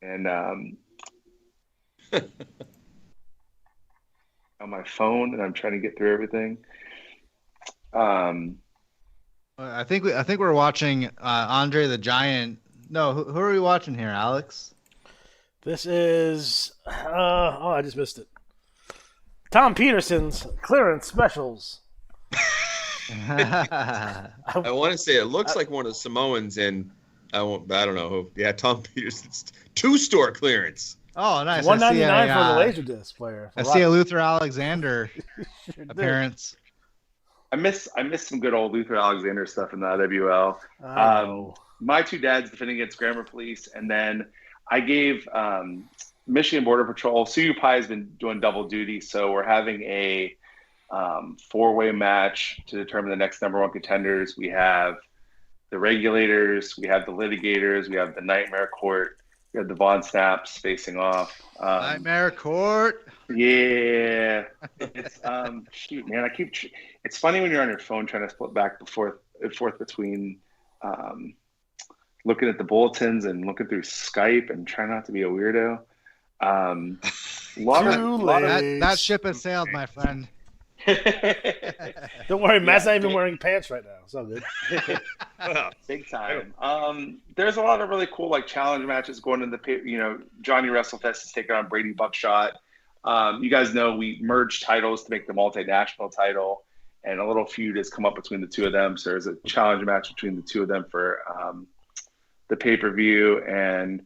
And on my phone, and I'm trying to get through everything. I think we're watching Andre the Giant. No, who are we watching here, Alex? This is I just missed it. Tom Peterson's clearance specials. I want to say it looks like one of the Samoans, and I don't know who. Yeah, Tom Peterson's 2-store clearance. Oh, nice. $199 for the Laserdisc player. I see a Luther Alexander appearance. I miss some good old Luther Alexander stuff in the IWL. My two dads defending against Grammar Police, and then I gave Michigan Border Patrol. Suyu Pai has been doing double duty, so we're having a 4-way match to determine the next number one contenders. We have the Regulators, we have the Litigators, we have the Nightmare Court, we have the Von Snaps facing off. Nightmare Court. Yeah. It's shoot, man. It's funny when you're on your phone trying to split back and forth between looking at the bulletins and looking through Skype and trying not to be a weirdo. That ship has sailed, my friend. Don't worry, Matt's not even wearing pants right now. It's all good. Big time. There's a lot of really cool challenge matches going in the Johnny WrestleFest is taking on Brady Buckshot. You guys know we merged titles to make the multinational title, and a little feud has come up between the two of them. So there's a challenge match between the two of them for the pay-per-view, and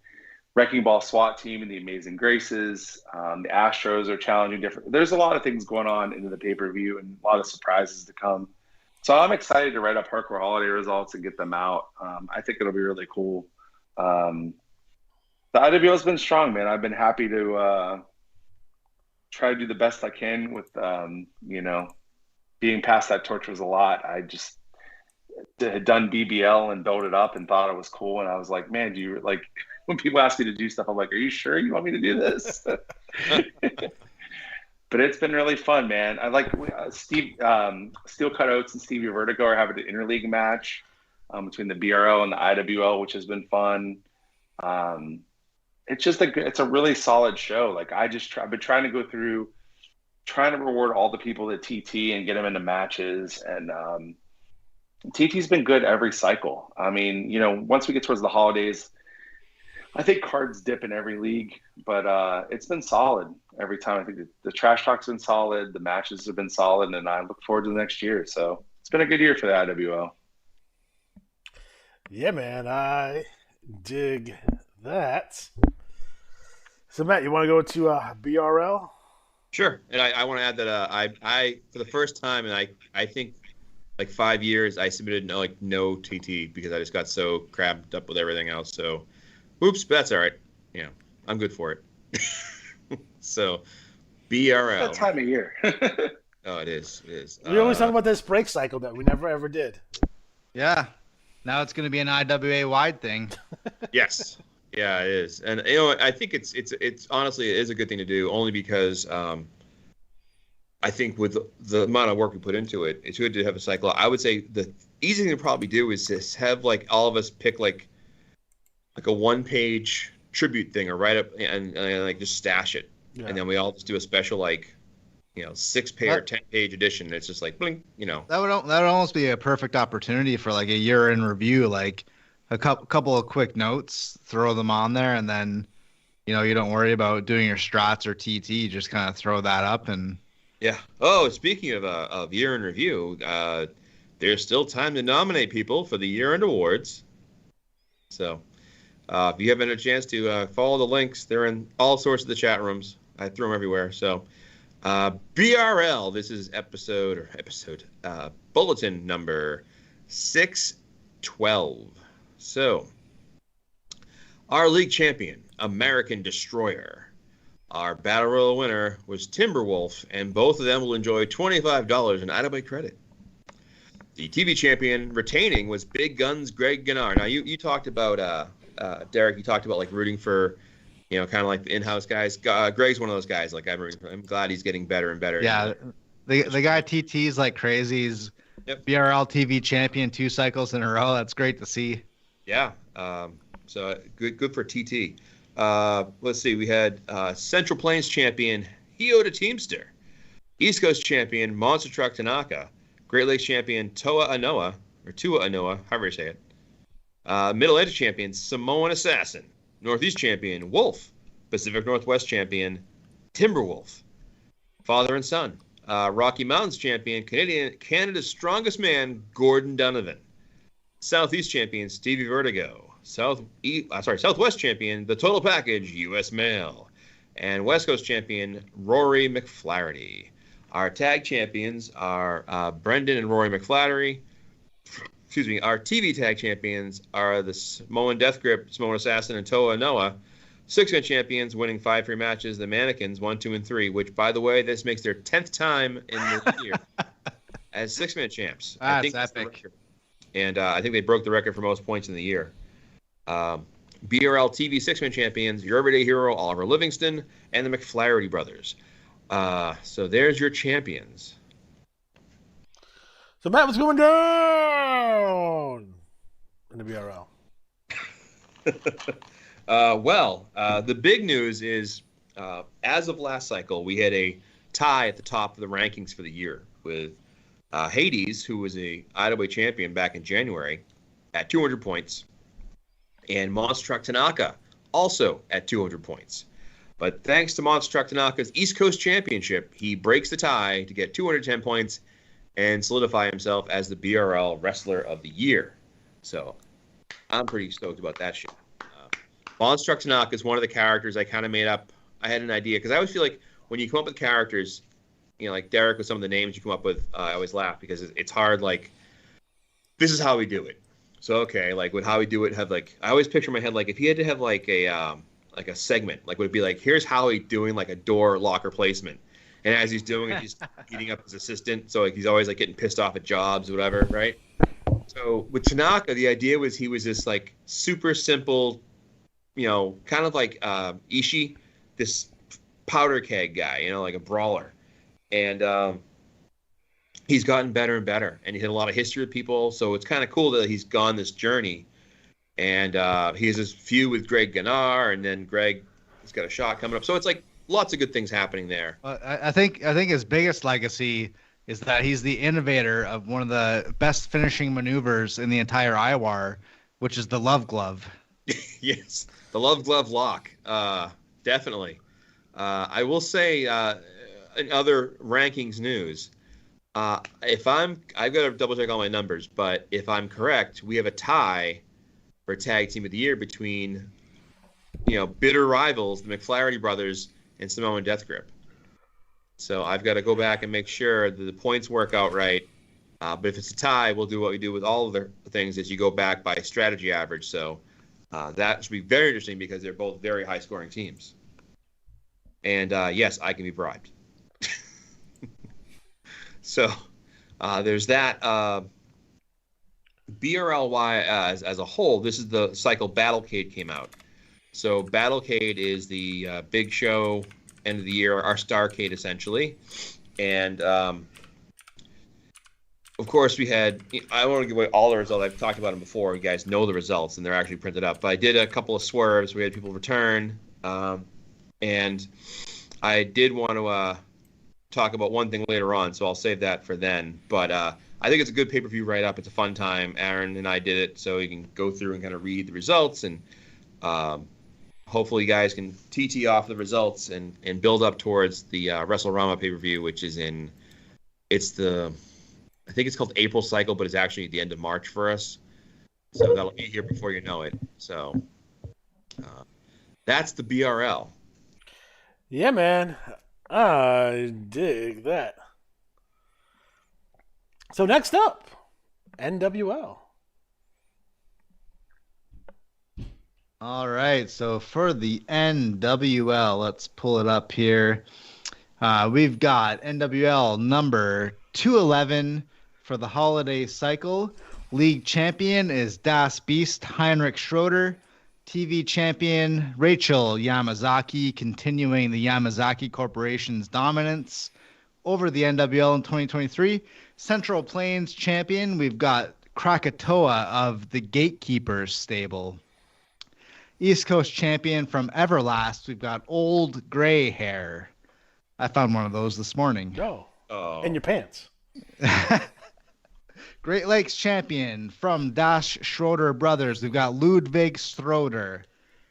Wrecking Ball SWAT team and the Amazing Graces. The Astros are challenging different. There's a lot of things going on into the pay-per-view and a lot of surprises to come. So I'm excited to write up Hardcore Holiday results and get them out. I think it'll be really cool. The IWL has been strong, man. I've been happy to try to do the best I can with, being past that torch was a lot. I just had done BBL and built it up and thought it was cool. And I was like, man, when people ask me to do stuff, I'm like, are you sure you want me to do this? But it's been really fun, man. I like Steel Cut Oats and Stevie Vertigo are having an interleague match between the BRO and the IWL, which has been fun. It's just it's a really solid show. I've been trying to go through trying to reward all the people that TT and get them into matches. And TT's been good every cycle. I mean, you know, once we get towards the holidays, I think cards dip in every league, but it's been solid every time. I think the trash talk's been solid, the matches have been solid, and I look forward to the next year. So it's been a good year for the IWO. Yeah, man, I dig that. So, Matt, you want to go to BRL? Sure. And I want to add that I for the first time, and I think like 5 years, I submitted no TT because I just got so crabbed up with everything else. So, oops, but that's all right. You know, I'm good for it. So, BRL. That time of year. Oh, it is. It is. We always talk about this break cycle that we never ever did. Yeah. Now it's going to be an IWA wide thing. Yes. Yeah, it is. And, you know, I think it's honestly, it is a good thing to do only because I think with the amount of work we put into it, it's good to have a cycle. I would say the easy thing to probably do is just have like all of us pick like a 1-page tribute thing or write up and like just stash it. Yeah. And then we all just do a special 6-page or 10-page edition. It's just like blink, you know. That would almost be a perfect opportunity for like a year in review, like a couple of quick notes, throw them on there, and then you don't worry about doing your strats or TT. Just kind of throw that up and. Yeah. Oh, speaking of year in review, there's still time to nominate people for the year-end awards. So if you haven't had a chance to follow the links, they're in all sorts of the chat rooms. I threw them everywhere. So BRL, this is bulletin number 612. So our league champion, American Destroyer. Our Battle Royal winner was Timberwolf, and both of them will enjoy $25 in IWA credit. The TV champion retaining was Big Guns Greg Gannar. Now, you talked about, Derek, you talked about like rooting for, kind of like the in-house guys. Greg's one of those guys. Like I'm glad he's getting better and better. Yeah, the guy TT's like crazy. He's BRL TV champion 2 cycles in a row. That's great to see. Yeah, so good for TT. Let's see. We had Central Plains champion Hyoda Teamster, East Coast champion Monster Truck Tanaka, Great Lakes champion Tua Anoa, however you say it. Middle Atlantic champion Samoan Assassin, Northeast champion Wolf, Pacific Northwest champion Timberwolf, father and son. Rocky Mountains champion Canada's strongest man Gordon Donovan, Southeast champion Stevie Vertigo. Southwest champion, the Total Package, U.S. Mail, and West Coast champion, Rory McFlaherty. Our tag champions are Brendan and Rory McFlaherty. Excuse me. Our TV tag champions are the Samoan Death Grip, Samoan Assassin, and Toa Noah. 6-man champions winning 5 free matches, the Mannequins 1, 2, and 3. Which, by the way, this makes their 10th time in the year as 6-man champs. That's epic. And I think they broke the record for most points in the year. BRL TV 6-man champions, your everyday hero, Oliver Livingston, and the McFlaherty brothers. So there's your champions. So Matt, what's going down in the BRL? The big news is, as of last cycle, we had a tie at the top of the rankings for the year with Hades, who was a IWA champion back in January, at 200 points. And Monster Truck Tanaka also at 200 points. But thanks to Monster Truck Tanaka's East Coast Championship, he breaks the tie to get 210 points and solidify himself as the BRL Wrestler of the Year. So I'm pretty stoked about that shit. Monster Truck Tanaka is one of the characters I kind of made up. I had an idea because I always feel like when you come up with characters, like Derek with some of the names you come up with, I always laugh because it's hard. Like, this is how we do it. So, okay, like with how we do it, have like, I always picture in my head, like if he had to have like a segment, like would it be like, here's Howie doing like a door locker placement. And as he's doing it, he's beating up his assistant. So like he's always like getting pissed off at jobs or whatever, right? So with Tanaka, the idea was he was this like super simple, kind of like Ishii, this powder keg guy, like a brawler. And he's gotten better and better, and he had a lot of history with people. So it's kind of cool that he's gone this journey. And he has this feud with Greg Gannar, and then Greg has got a shot coming up. So it's like lots of good things happening there. I think his biggest legacy is that he's the innovator of one of the best finishing maneuvers in the entire Iwar, which is the Love Glove. Yes, the Love Glove lock. Definitely. I will say, in other rankings news, I've got to double check all my numbers, but if I'm correct, we have a tie for Tag Team of the Year between, bitter rivals, the McFlaherty brothers and Samoan Death Grip. So I've got to go back and make sure that the points work out right. But if it's a tie, we'll do what we do with all of the things is you go back by strategy average. So that should be very interesting because they're both very high-scoring teams. And, yes, I can be bribed. So there's that. BRLY as a whole, this is the cycle Battlecade came out. So Battlecade is the big show, end of the year, our Starcade essentially. And, of course, we had – I don't want to give away all the results. I've talked about them before. You guys know the results, and they're actually printed up. But I did a couple of swerves. We had people return. And I did want to talk about one thing later on, so I'll save that for then. But I think it's a good pay-per-view write-up. It's a fun time. Aaron and I did it, so you can go through and kind of read the results. And hopefully you guys can TT off the results and build up towards the WrestleRama pay-per-view, which is I think it's called April Cycle, but it's actually the end of March for us. So that'll be here before you know it. So that's the BRL. Yeah, man. I dig that. So next up, NWL. All right, so for the NWL, let's pull it up here. We've got NWL number 211 for the holiday cycle. League champion is Das Beast Heinrich Schroeder. TV champion Rachel Yamazaki, continuing the Yamazaki Corporation's dominance over the NWL in 2023. Central Plains champion, we've got Krakatoa of the Gatekeepers stable. East Coast champion from Everlast, we've got Old Gray Hair. I found one of those this morning. Oh. In your pants. Great Lakes champion from Dash Schroeder Brothers, we've got Ludwig Schroeder.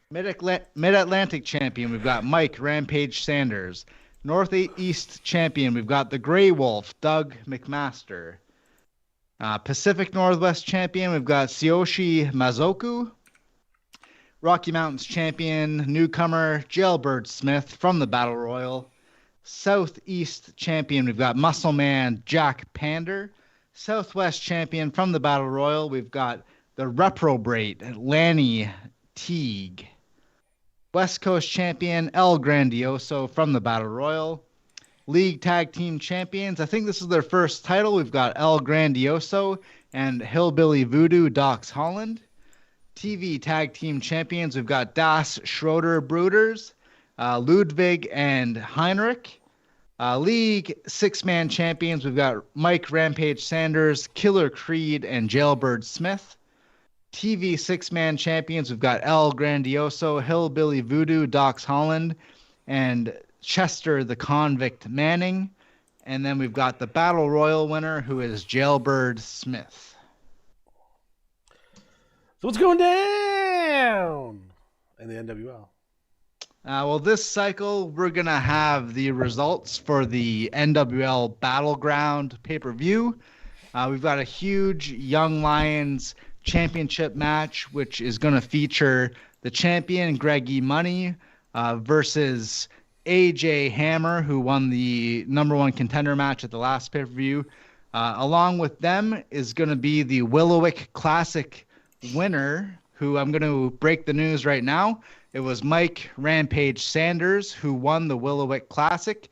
Mid-Atlantic champion, we've got Mike Rampage Sanders. Northeast champion, we've got the Grey Wolf, Doug McMaster. Pacific Northwest champion, we've got Tsuyoshi Mazoku. Rocky Mountains champion, newcomer Jailbird Smith from the Battle Royal. Southeast champion, we've got Muscle Man Jack Pander. Southwest champion from the Battle Royal, we've got the Reprobate Lanny Teague. West Coast champion El Grandioso from the Battle Royal. League Tag Team Champions, I think this is their first title. We've got El Grandioso and Hillbilly Voodoo Docs Holland. TV Tag Team Champions, we've got Das Schroeder Brooders, Ludwig and Heinrich. League Six-Man Champions, we've got Mike Rampage Sanders, Killer Creed, and Jailbird Smith. TV Six-Man Champions, we've got El Grandioso, Hillbilly Voodoo, Docs Holland, and Chester the Convict Manning. And then we've got the Battle Royal winner, who is Jailbird Smith. So what's going down in the NWL? Well, this cycle, we're going to have the results for the NWL Battleground pay-per-view. We've got a huge Young Lions championship match, which is going to feature the champion, Greggy Money, versus AJ Hammer, who won the #1 contender match at the last pay-per-view. Along with them is going to be the Willowick Classic winner, who I'm going to break the news right now. It was Mike Rampage Sanders who won the Willowick Classic.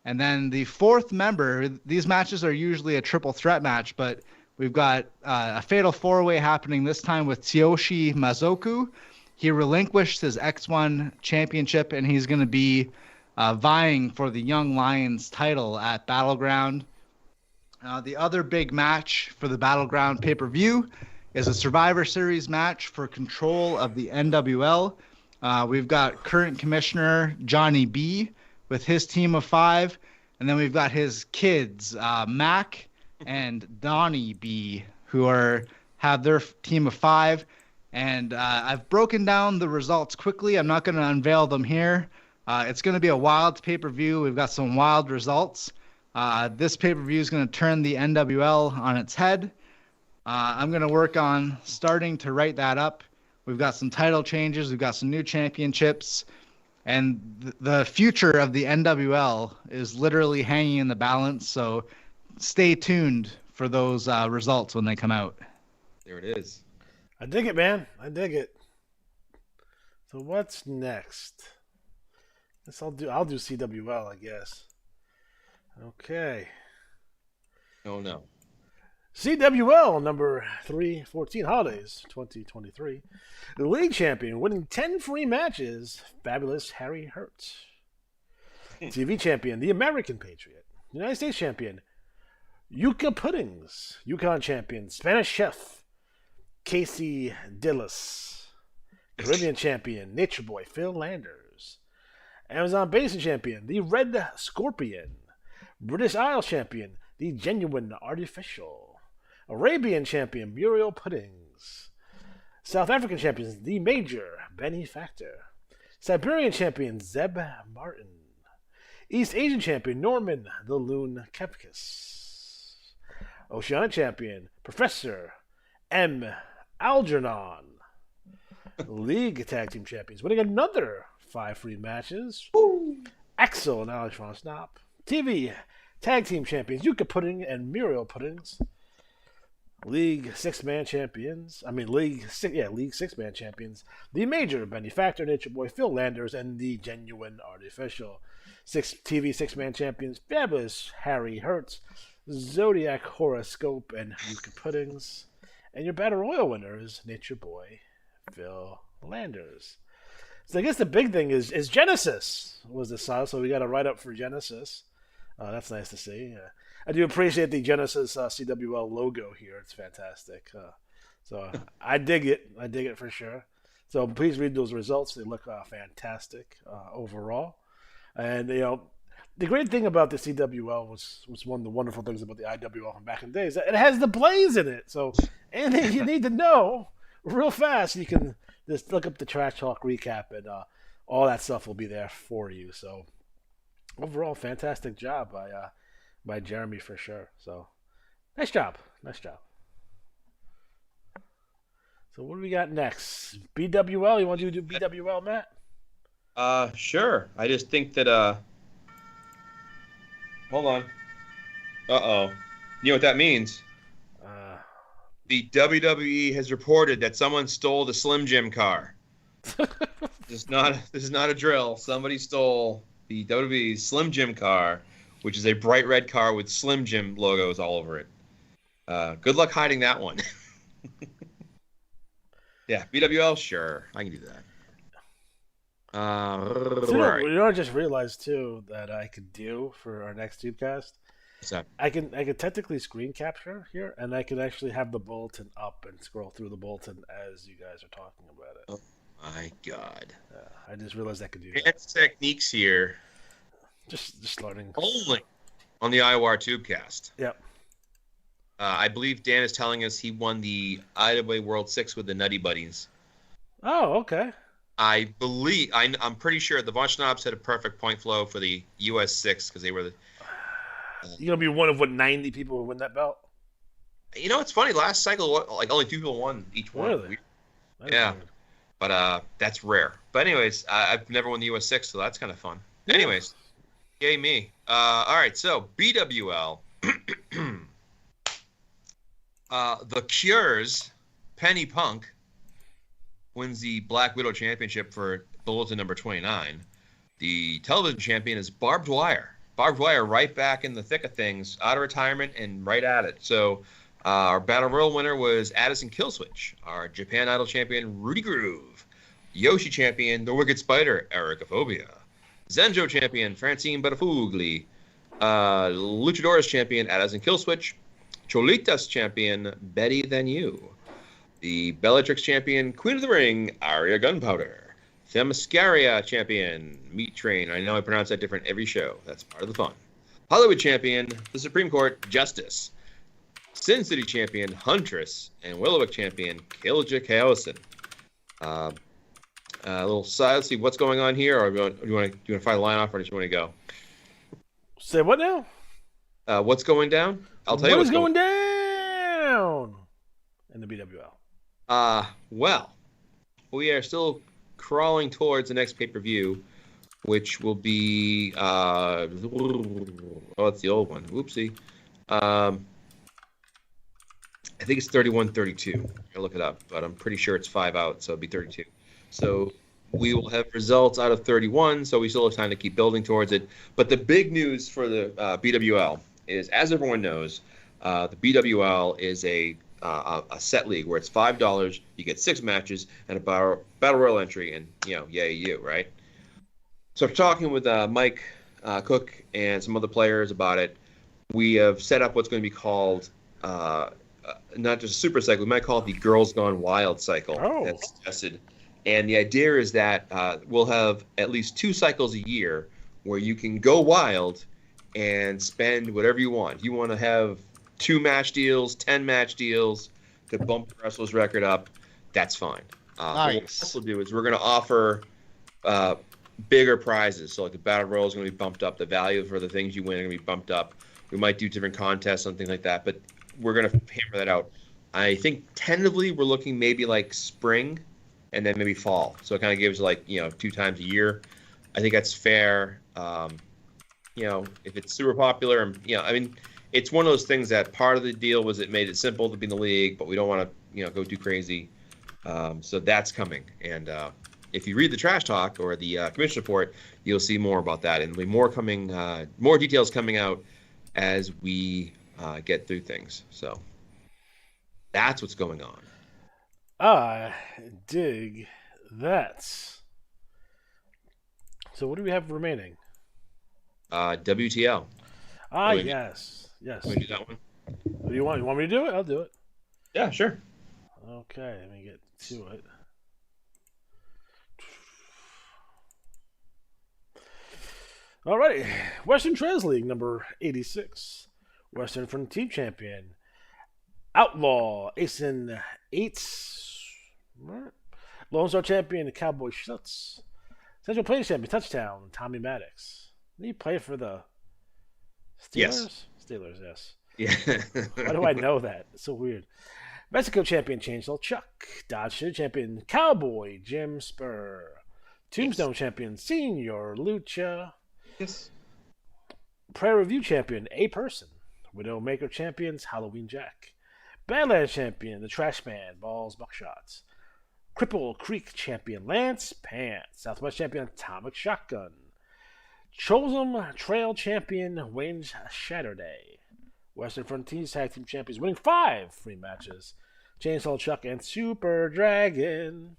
And then the fourth member, these matches are usually a triple threat match, but we've got a fatal four-way happening this time with Tsuyoshi Mazoku. He relinquished his X1 championship, and he's going to be vying for the Young Lions title at Battleground. The other big match for the Battleground pay-per-view is a Survivor Series match for control of the NWL. We've got current commissioner Johnny B with his team of 5. And then we've got his kids, Mac and Donnie B, who have their team of 5. And I've broken down the results quickly. I'm not going to unveil them here. It's going to be a wild pay-per-view. We've got some wild results. This pay-per-view is going to turn the NWL on its head. I'm going to work on starting to write that up. We've got some title changes. We've got some new championships. And the future of the NWL is literally hanging in the balance. So stay tuned for those results when they come out. There it is. I dig it, man. I dig it. So what's next? I'll do CWL, I guess. Okay. Oh no. CWL number 314 Holidays 2023. The league champion winning 10 free matches, fabulous Harry Hertz. TV champion, the American Patriot. United States champion, Yucca Puddings. Yukon champion, Spanish Chef, Casey Dillis. Caribbean champion, Nature Boy, Phil Landers. Amazon Basin champion, the Red Scorpion. British Isles champion, the Genuine Artificial. Arabian champion, Muriel Puddings. South African champions, the Major, Benny Factor. Siberian champion, Zeb Martin. East Asian champion, Norman, the Loon Kepkis. Oceanic champion, Professor M. Algernon. League Tag Team Champions, winning another 5 free matches. Axel and Alex Von Snop. TV Tag Team Champions, Yucca Pudding and Muriel Puddings. League 6-man champions. League 6-man champions. The Major, Benny Factor, Nature Boy, Phil Landers, and the Genuine Artificial. TV 6-man champions, Fabulous Harry Hertz, Zodiac Horoscope, and Yucca Puddings. And your Battle Royal winners, Nature Boy, Phil Landers. So I guess the big thing is Genesis was decided, so we got a write-up for Genesis. That's nice to see. I do appreciate the Genesis CWL logo here. It's fantastic. So I dig it. I dig it for sure. So please read those results. They look fantastic overall. And, the great thing about the CWL was one of the wonderful things about the IWL from back in the days. It has the Blaze in it. So anything you need to know real fast, you can just look up the Trash Talk recap, and all that stuff will be there for you. So overall, fantastic job by Jeremy for sure. So nice job. So what do we got next? BWL? You want to do BWL, Matt? Sure. I just think that hold on. Uh-oh. You know what that means? The WWE has reported that someone stole the Slim Jim car. This is not a drill. Somebody stole the WWE Slim Jim car, which is a bright red car with Slim Jim logos all over it. Good luck hiding that one. Yeah, BWL, sure. I can do that. I just realized, too, that I could do for our next Tubecast. I can technically screen capture here, and I can actually have the bulletin up and scroll through the bulletin as you guys are talking about it. Oh, my God. I just realized I could do Advanced techniques here. Just learning. Only on the Iwar Tubecast. Yep. I believe Dan is telling us he won the IWA World 6 with the Nutty Buddies. Oh, okay. I'm pretty sure the Von Schnabs had a perfect point flow for the US 6 because they were the. You're going to be one of 90 people who win that belt? It's funny. Last cycle, only 2 people won each one. Really? Yeah. Weird. But that's rare. But anyways, I've never won the US 6, so that's kind of fun. Yeah. Anyways, yay me. All right, so BWL. The Cure's Penny Punk wins the Black Widow Championship for bulletin number 29. The television champion is Barbed Wire. Barbed Wire right back in the thick of things, out of retirement and right at it. So our Battle Royal winner was Addison Killswitch. Our Japan Idol champion, Rudy Groove. Yoshi champion, The Wicked Spider, Ericophobia. Zenjo champion, Francine Barafugli. Luchadores champion, Addison Killswitch. Cholitas champion, Betty Than You. The Bellatrix champion, Queen of the Ring, Aria Gunpowder. Themyscira champion, Meat Train. I know I pronounce that different every show. That's part of the fun. Hollywood champion, the Supreme Court Justice. Sin City champion, Huntress. And Willowwick champion, Kilja Chaosin. A little side. Let's see what's going on here. Or do you want to fire the line off, or do you want to go? Say what now? What's going down? I'll tell you what's going down in the BWL. Well, we are still crawling towards the next pay-per-view, which will be it's the old one. Whoopsie. I think it's 31-32. I'll look it up, but I'm pretty sure it's 5 out, so it'll be 32. So we will have results out of 31, so we still have time to keep building towards it. But the big news for the BWL is, as everyone knows, the BWL is a set league where it's $5. You get 6 matches and a battle royal entry, and yay you, right? So after talking with Mike Cook and some other players about it, we have set up what's going to be called not just a super cycle. We might call it the Girls Gone Wild cycle. Oh. That's tested. And the idea is that we'll have at least 2 cycles a year where you can go wild and spend whatever you want. You want to have 2 match deals, 10 match deals to bump the wrestler's record up, that's fine. Nice. What we'll also do is we're going to offer bigger prizes. So like the Battle Royal is going to be bumped up. The value for the things you win are going to be bumped up. We might do different contests, something like that. But we're going to hammer that out. I think tentatively we're looking maybe like spring and then maybe fall. So it kind of gives 2 times a year. I think that's fair. If it's super popular, and it's one of those things that part of the deal was it made it simple to be in the league, but we don't want to, go too crazy. So that's coming. And if you read the Trash Talk or the commission report, you'll see more about that. And there'll be more coming, more details coming out as we get through things. So that's what's going on. I dig that. So what do we have remaining? WTL. Yes. Can we do that one? What do you want? You want me to do it? I'll do it. Yeah, sure. Okay, let me get to it. Alrighty. Western Trails League number 86. Western Front Team Champion. Outlaw Asen 8. Lone Star Champion Cowboy Schutz. Central Plains Champion Touchdown Tommy Maddox. Did he play for the Steelers? Yes. Steelers, yes. Yeah. Why do I know that? It's so weird. Mexico Champion Chainsaw Chuck. Dodge City Champion Cowboy Jim Spur. Tombstone Champion Senior Lucha. Yes. Prayer Review Champion A Person. Widowmaker Champions Halloween Jack. Badlands Champion The Trash Man Balls Buckshots. Cripple Creek Champion Lance Pants. Southwest Champion Atomic Shotgun. Cholsum Trail Champion Wayne Shatterday. Western Frontiers Tag Team Champions winning 5 free matches. Chainsaw Chuck and Super Dragon.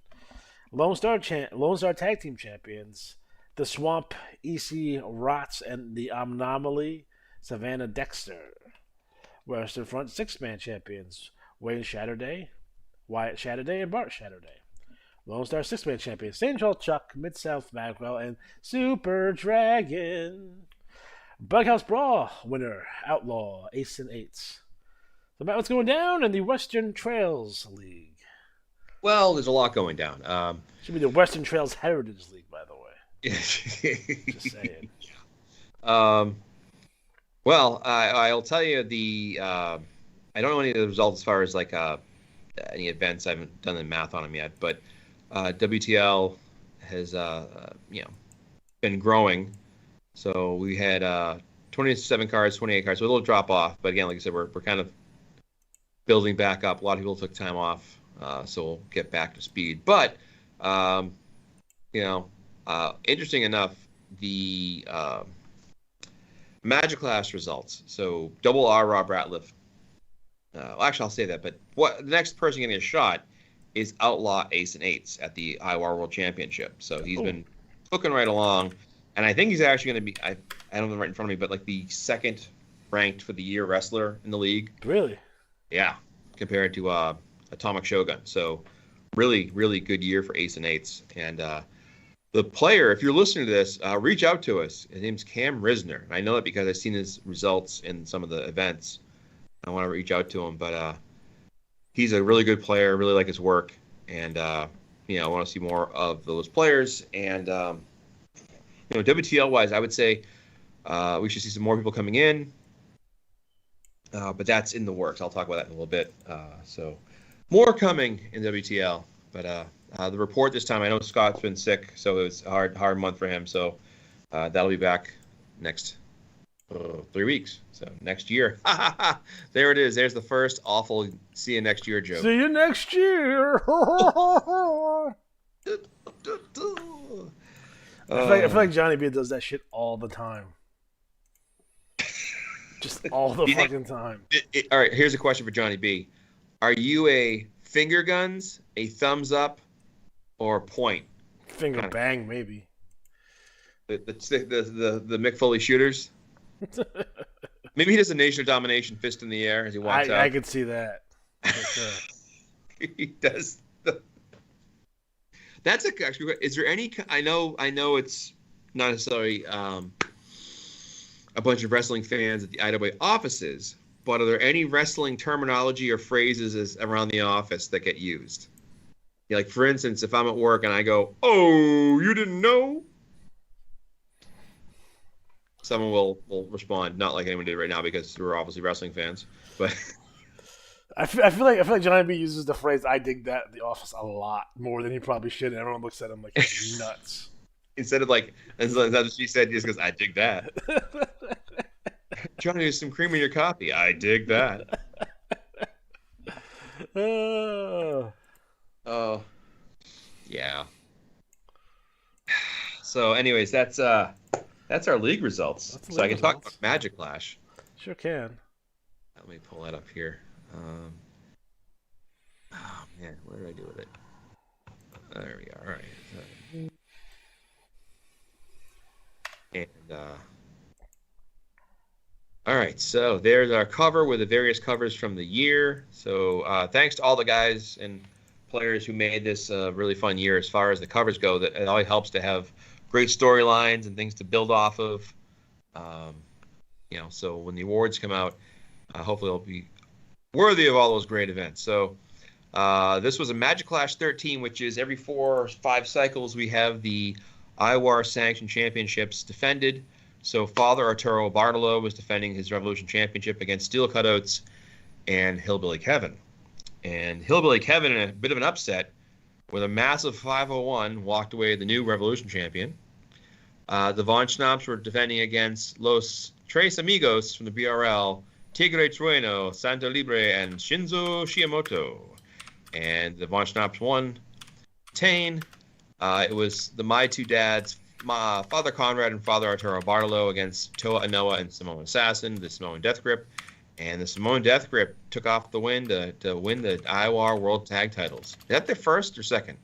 Lone Star Tag Team Champions. The Swamp, EC Rots and the Anomaly, Savannah Dexter. Western Front 6-Man Champions. Wayne Shatterday, Wyatt Shatterday, and Bart Shatterday. Lone Star 6-Man Champions. Chainsaw Chuck, Mid-South Magwell, and Super Dragon. Bughouse Brawl winner, Outlaw, Ace and Eights. So about what's going down in the Western Trails League. Well, there's a lot going down. Should be the Western Trails Heritage League, by the way. Just saying. Well, I'll tell you I don't know any of the results as far as any events. I haven't done the math on them yet, but WTL has been growing. So we had 27 cards, 28 cards, so a little drop off. But again, like I said, we're kind of building back up. A lot of people took time off, so we'll get back to speed. But interesting enough, the Magic Class results. So double R Rob Ratliff. Actually, I'll say that. But the next person getting a shot is Outlaw Ace and Eights at the Iwar World Championship. So he's been cooking right along. And I think he's actually going to be, I don't have it right in front of me, but the second ranked for the year wrestler in the league. Really? Yeah, compared to Atomic Shogun. So really, really good year for Ace and Eights. And the player, if you're listening to this, reach out to us. His name's Cam Risner. I know that because I've seen his results in some of the events. I want to reach out to him, but he's a really good player. I really like his work, and I want to see more of those players. And WTL wise, I would say we should see some more people coming in, but that's in the works. I'll talk about that in a little bit. So more coming in WTL, but the report this time, I know Scott's been sick, so it was a hard month for him. So that'll be back next 3 weeks. So next year. There it is. There's the first awful see you next year joke. See you next year. I feel like Johnny B does that shit all the time. Just all the fucking time. All right, here's a question for Johnny B. Are you a finger guns, a thumbs up, or a point? Finger bang, maybe. The Mick Foley shooters? Maybe he does a Nation of Domination fist in the air as he walks out. I could see that. Sure. He does. That's actually. Is there any? I know it's not necessarily a bunch of wrestling fans at the IWA offices, but are there any wrestling terminology or phrases around the office that get used? Yeah, like for instance, if I'm at work and I go, "Oh, you didn't know?" Someone will respond, not like anyone did right now because we're obviously wrestling fans. But I feel like Johnny B uses the phrase "I dig that" at the office a lot more than he probably should. And everyone looks at him like he's nuts. Instead of like, that's what she said, he just goes, "I dig that." Johnny, there's some cream in your coffee. I dig that. Oh, yeah. So, anyways, that's our league results. So I can talk about Magic Clash. Sure can. Let me pull that up here. Oh man, what did I do with it? There we are. All right. And all right, so there's our cover with the various covers from the year. So thanks to all the guys and players who made this a really fun year as far as the covers go. That it always helps to have great storylines and things to build off of. So when the awards come out, hopefully it'll be worthy of all those great events. So this was a Magic Clash 13, which is every 4 or 5 cycles we have the Iwar Sanctioned Championships defended. So Father Arturo Bartolo was defending his Revolution Championship against Steel Cutouts and Hillbilly Kevin. And Hillbilly Kevin, in a bit of an upset, with a massive 501, walked away the new Revolution champion. The Von Schnapps were defending against Los Tres Amigos from the BRL, Tigre Trueno, Santa Libre, and Shinzo Shiamoto. And the Von Schnapps won. It was the My Two Dads, Father Conrad and Father Arturo Bartolo against Toa Inoue and Samoan Assassin, the Samoan Death Grip. And the Samoan Death Grip took off the win to win the Iwar World Tag Titles. Is that their first or second?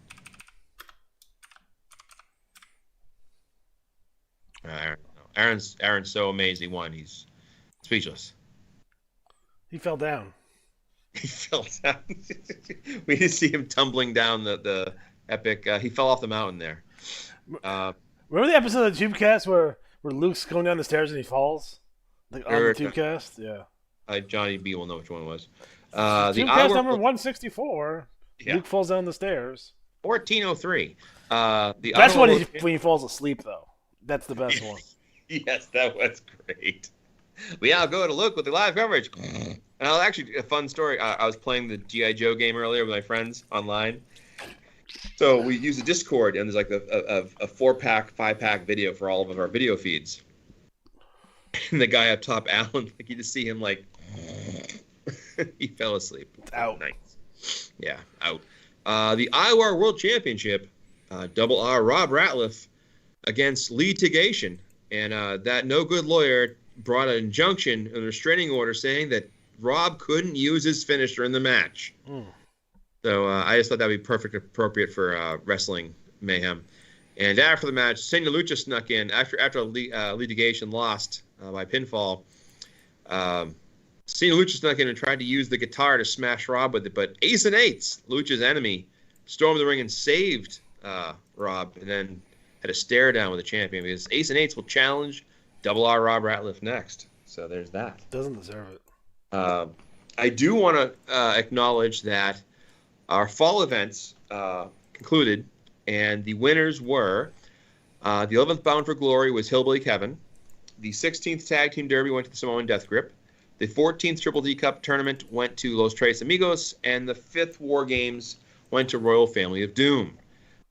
Aaron's so amazed he won. He's speechless. He fell down. He fell down. We didn't see him tumbling down the epic. He fell off the mountain there. Remember the episode of the Tubecast where Luke's going down the stairs and he falls? Like on the Tubecast? Yeah. Johnny B will know which one it was. The Tubecast number 164. Yeah. Luke falls down the stairs. 1403. That's when he falls asleep, though. That's the best one. Yes, that was great. We all go to Luke with the live coverage. And actually, a fun story. I was playing the G.I. Joe game earlier with my friends online. So we use a Discord, and there's like a 4-pack, 5-pack video for all of our video feeds. And the guy up top, Alan, you just see him like he fell asleep. Out. Nice. Yeah, out. The Iwar World Championship, Double R Rob Ratliff against litigation, and that no good lawyer brought an injunction, a restraining order, saying that Rob couldn't use his finisher in the match. So I just thought that would be perfect, appropriate for wrestling mayhem. And after the match, Senor Lucha snuck in after litigation lost by pinfall. Senor Lucha snuck in and tried to use the guitar to smash Rob with it, but Ace and Eights, Lucha's enemy, stormed the ring and saved Rob. And then had a stare down with the champion because Ace and Eights will challenge Double R Rob Ratliff next. So there's that. Doesn't deserve it. I do want to acknowledge that our fall events concluded, and the winners were the 11th Bound for Glory was Hillbilly Kevin. The 16th Tag Team Derby went to the Samoan Death Grip. The 14th Triple D Cup Tournament went to Los Tres Amigos, and the 5th War Games went to Royal Family of Doom.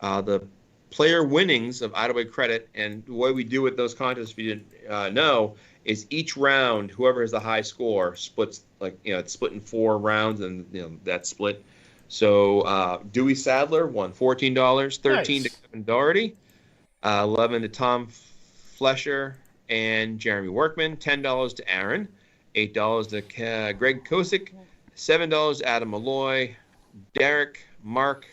The player winnings of Idlewild Credit, and the way we do with those contests, if you didn't know, is each round, whoever has the high score splits, it's split in 4 rounds, and that's split. So Dewey Sadler won $14, 13 Nice. to Kevin Doherty, 11 to Tom Flesher and Jeremy Workman, $10 to Aaron, $8 to Greg Kosick, $7 to Adam Malloy, Derek, Mark,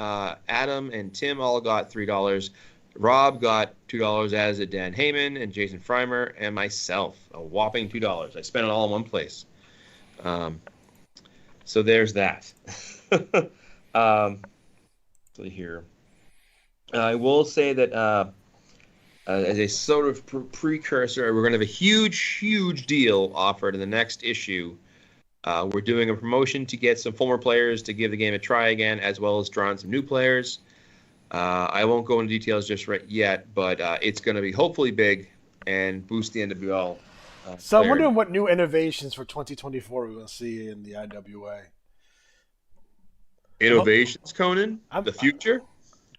Adam, and Tim all got $3. Rob got $2, as did Dan Heyman and Jason Freimer, and myself, a whopping $2. I spent it all in one place. So there's that. So here, I will say that as a sort of precursor, we're going to have a huge deal offered in the next issue. We're doing a promotion to get some former players to give the game a try again, as well as drawing some new players. I won't go into details just right yet, but it's going to be hopefully big and boost the NWL. So I'm wondering what new innovations for 2024 we're going to see in the IWA. Innovations, Conan? The future?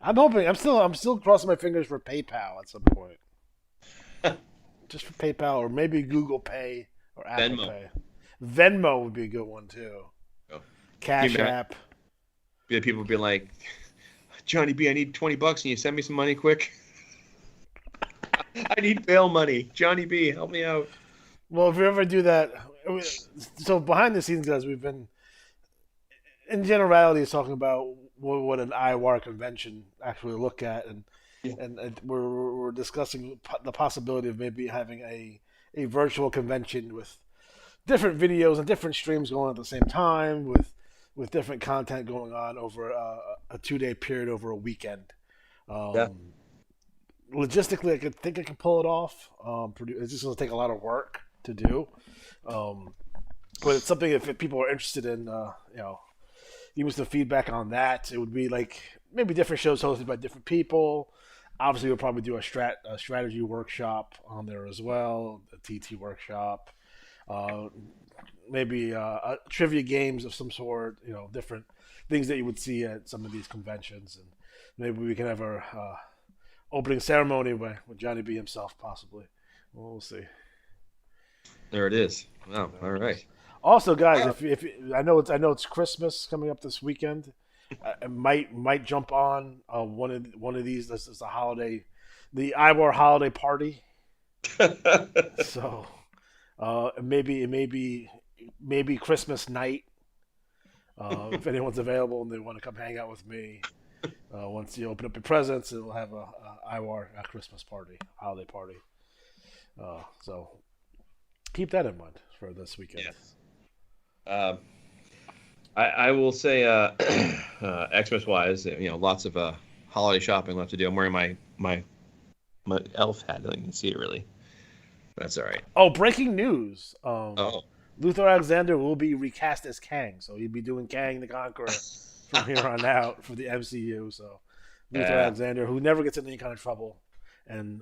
I'm hoping. I'm still crossing my fingers for PayPal at some point. Just for PayPal, or maybe Google Pay or Apple Venmo. Pay. Venmo would be a good one too. Oh. Cash App. Yeah, people would be like, Johnny B, I need $20. Can you send me some money quick? I need bail money. Johnny B, help me out. Well, if we ever do that, so behind the scenes, guys, we've been, in generalities, talking about what an Iwar convention actually look at, and we're discussing the possibility of maybe having a virtual convention with different videos and different streams going on at the same time, with different content going on over a 2-day period over a weekend. Logistically, I think I can pull it off. It's just going to take a lot of work to do, but it's something if people are interested in, give us the feedback on that. It would be like maybe different shows hosted by different people. Obviously, we'll probably do a strategy workshop on there as well, a TT workshop, maybe trivia games of some sort. Different things that you would see at some of these conventions, and maybe we can have our opening ceremony with Johnny B himself, possibly. We'll see. There it is. Wow. All right. Also, guys, if I know it's Christmas coming up this weekend, I might jump on one of these. This is a holiday, the Iwar holiday party. So maybe Christmas night. If anyone's available and they want to come hang out with me, once you open up your presents, we'll have a Iwar Christmas party, holiday party. So keep that in mind for this weekend. Yes. I will say, Xmas wise, lots of holiday shopping left to do. I'm wearing my elf hat. I don't even see it really. That's all right. Oh, breaking news! Luther Alexander will be recast as Kang, so he'll be doing Kang the Conqueror from here on out for the MCU. So Luther Alexander, who never gets in any kind of trouble and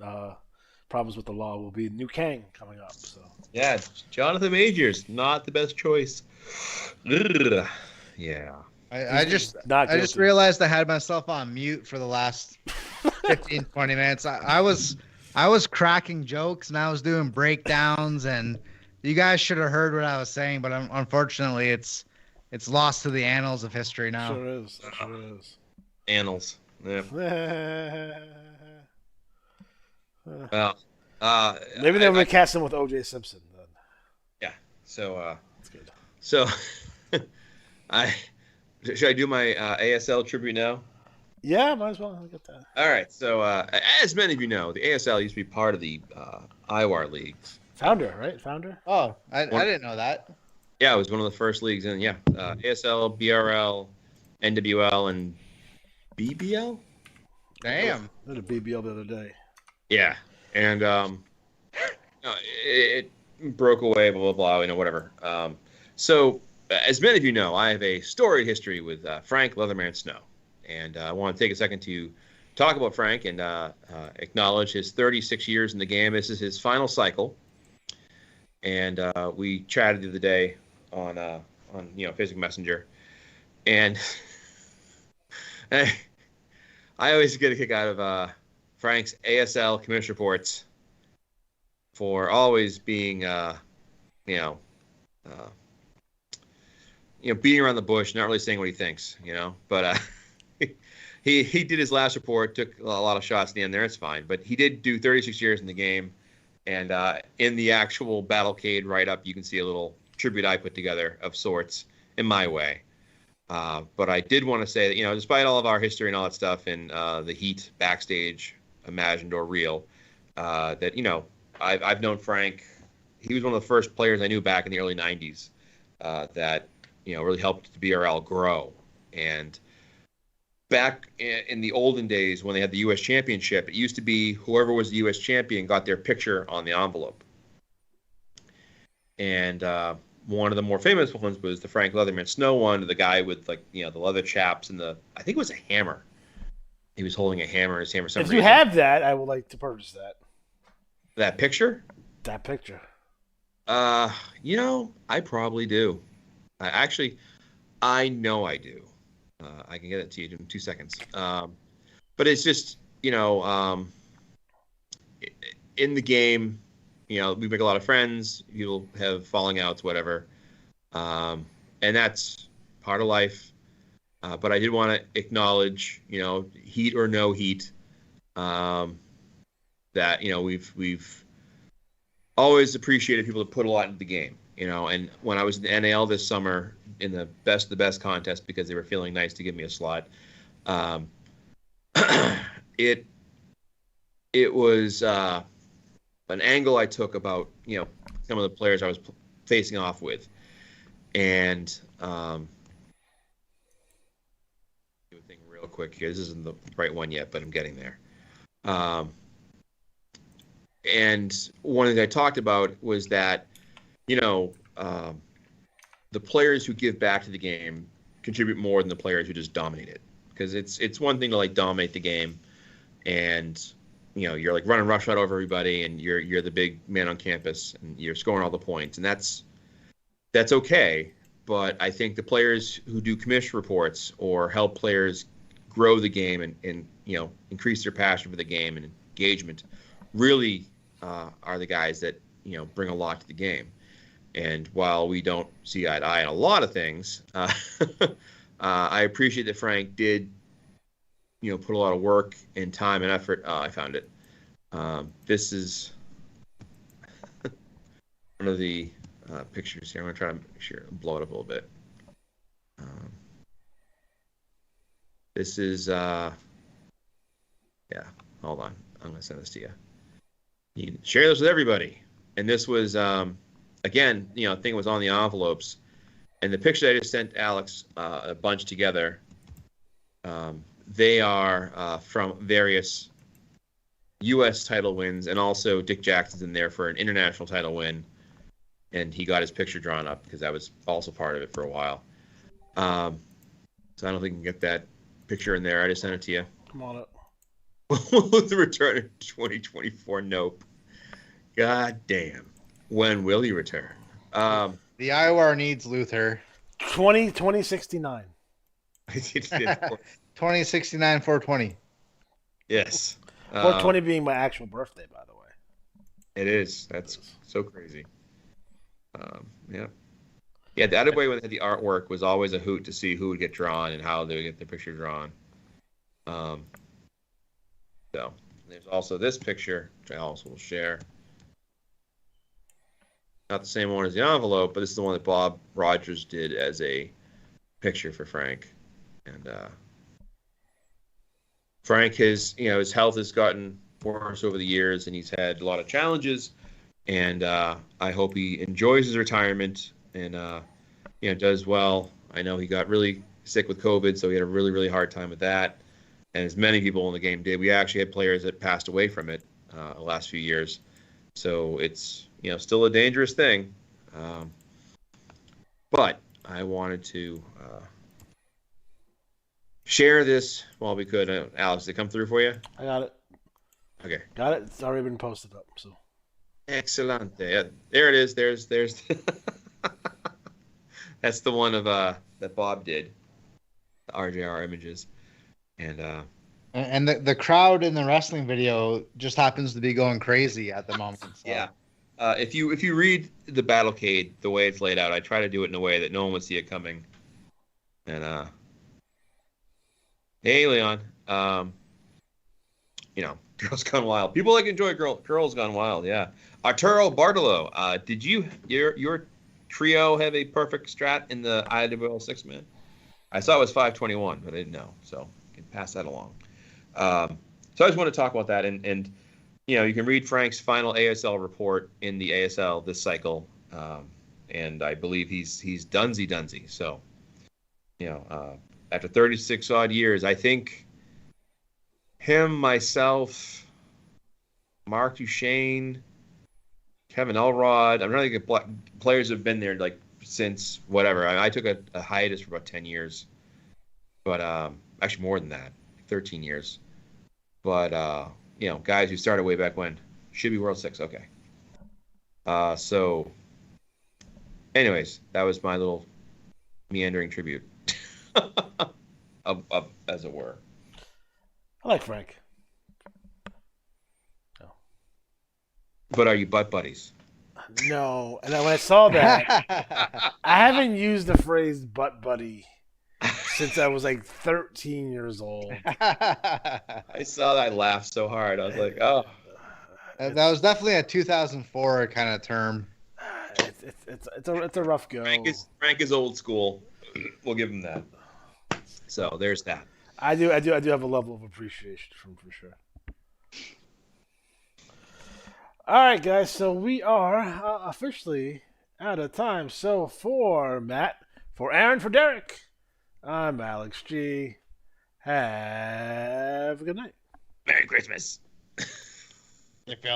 problems with the law, will be new Kang coming up. So yeah, Jonathan Majors, not the best choice. Yeah. I just realized I had myself on mute for the last 15, 20 minutes. I was cracking jokes and I was doing breakdowns, and you guys should have heard what I was saying, but unfortunately it's lost to the annals of history now. Sure is. Annals. Yeah. Well, maybe they'll recast him with O.J. Simpson then. Yeah. So that's good. So should I do my ASL tribute now? Yeah, might as well. I'll get that. All right. So as many of you know, the ASL used to be part of the Iwar leagues. Founder, right? Founder? Oh, I didn't know that. Yeah, it was one of the first leagues, and ASL, BRL, NWL, and BBL. Damn. I did a BBL the other day. Yeah, and it broke away, blah blah blah, whatever. So, as many of you know, I have a storied history with Frank Leatherman Snow, and I want to take a second to talk about Frank and acknowledge his 36 years in the game. This is his final cycle, and we chatted the other day on Facebook Messenger, and I always get a kick out of Frank's ASL commission reports for always being, beating around the bush, not really saying what he thinks, But he did his last report, took a lot of shots in the end there. It's fine, but he did do 36 years in the game, and in the actual Battlecade write-up, you can see a little tribute I put together of sorts in my way. But I did want to say that, despite all of our history and all that stuff and the heat backstage, imagined or real, that, I've known Frank. He was one of the first players I knew back in the early 90s that, really helped the BRL grow. And back in the olden days when they had the U.S. Championship, it used to be whoever was the U.S. champion got their picture on the envelope. And one of the more famous ones was the Frank Leatherman Snow one, the guy with the leather chaps and I think it was a hammer. He was holding a hammer in his hand for some reason. If you have that, I would like to purchase that. That picture? That picture. I probably do. I know I do. I can get it to you in 2 seconds. But it's just, in the game, we make a lot of friends. You'll have falling outs, whatever. And that's part of life. But I did want to acknowledge, heat or no heat, that, we've always appreciated people that put a lot into the game, and when I was in the NAL this summer in the best of the best contest because they were feeling nice to give me a slot, it was an angle I took about, some of the players I was facing off with, and do a thing real quick here. This isn't the right one yet, but I'm getting there. And one thing I talked about was that, the players who give back to the game contribute more than the players who just dominate it. Because it's one thing to dominate the game, and you're running roughshod over everybody, and you're the big man on campus, and you're scoring all the points, and that's okay. But I think the players who do commission reports or help players grow the game and increase their passion for the game and engagement really are the guys that bring a lot to the game. And while we don't see eye to eye on a lot of things, I appreciate that Frank did put a lot of work and time and effort. I found it. This is one of the pictures here. I'm going to try to make sure blow it up a little bit. This is hold on. I'm going to send this to you. You can share this with everybody. And this was, again, I think it was on the envelopes. And the picture I just sent Alex a bunch together, they are from various U.S. title wins, and also Dick Jackson's in there for an international title win. And he got his picture drawn up because I was also part of it for a while. So I don't think you can get that picture in there. I just sent it to you. Come on up. The return in 2024. Nope. God damn. When will he return? The Iwar needs Luther. 2069. 2069 420. Yes. 420 being my actual birthday, by the way. It is. That's so crazy. Yeah. Yeah, the other way when they had the artwork was always a hoot to see who would get drawn and how they would get their picture drawn. So there's also this picture, which I also will share. Not the same one as the envelope, but this is the one that Bob Rogers did as a picture for Frank. And Frank has, his health has gotten worse over the years, and he's had a lot of challenges. And I hope he enjoys his retirement and does well. I know he got really sick with COVID, so he had a really, really hard time with that. and as many people in the game did. We actually had players that passed away from it the last few years. So it's still a dangerous thing. But I wanted to share this while we could. Alex, did it come through for you? I got it. Okay. Got it. It's already been posted up. So. Excellent. Yeah, there it is. There's. That's the one of that Bob did. The RJR images, and the crowd in the wrestling video just happens to be going crazy at the moment. So. Yeah. If you read the Battlecade the way it's laid out, I try to do it in a way that no one would see it coming. And hey, Leon, Girls Gone Wild. People enjoy Girls Gone Wild. Yeah. Arturo Bartolo, did your trio have a perfect strat in the IWL 6-man? I saw it was 521, but I didn't know, so you can pass that along. So I just want to talk about that, and you can read Frank's final ASL report in the ASL this cycle, and I believe he's Dunsey. So, after 36 odd years, I think him, myself, Mark Duchesne, Kevin Elrod, I'm trying to think players have been there since whatever. I took a hiatus for about 10 years, but actually more than that, 13 years. But guys who started way back when. Should be World 6, okay. So, anyways, that was my little meandering tribute, of as it were. I like Frank. Oh. But are you butt buddies? No, and when I saw that, I haven't used the phrase "butt buddy" since I was 13 years old. I saw that, I laughed so hard. I was like, oh. That was definitely a 2004 kind of term. It's a rough go. Frank is old school. We'll give him that. So there's that. I do have a level of appreciation from for sure. All right, guys. So we are officially out of time. So for Matt, for Aaron, for Derek, I'm Alex G. Have a good night. Merry Christmas.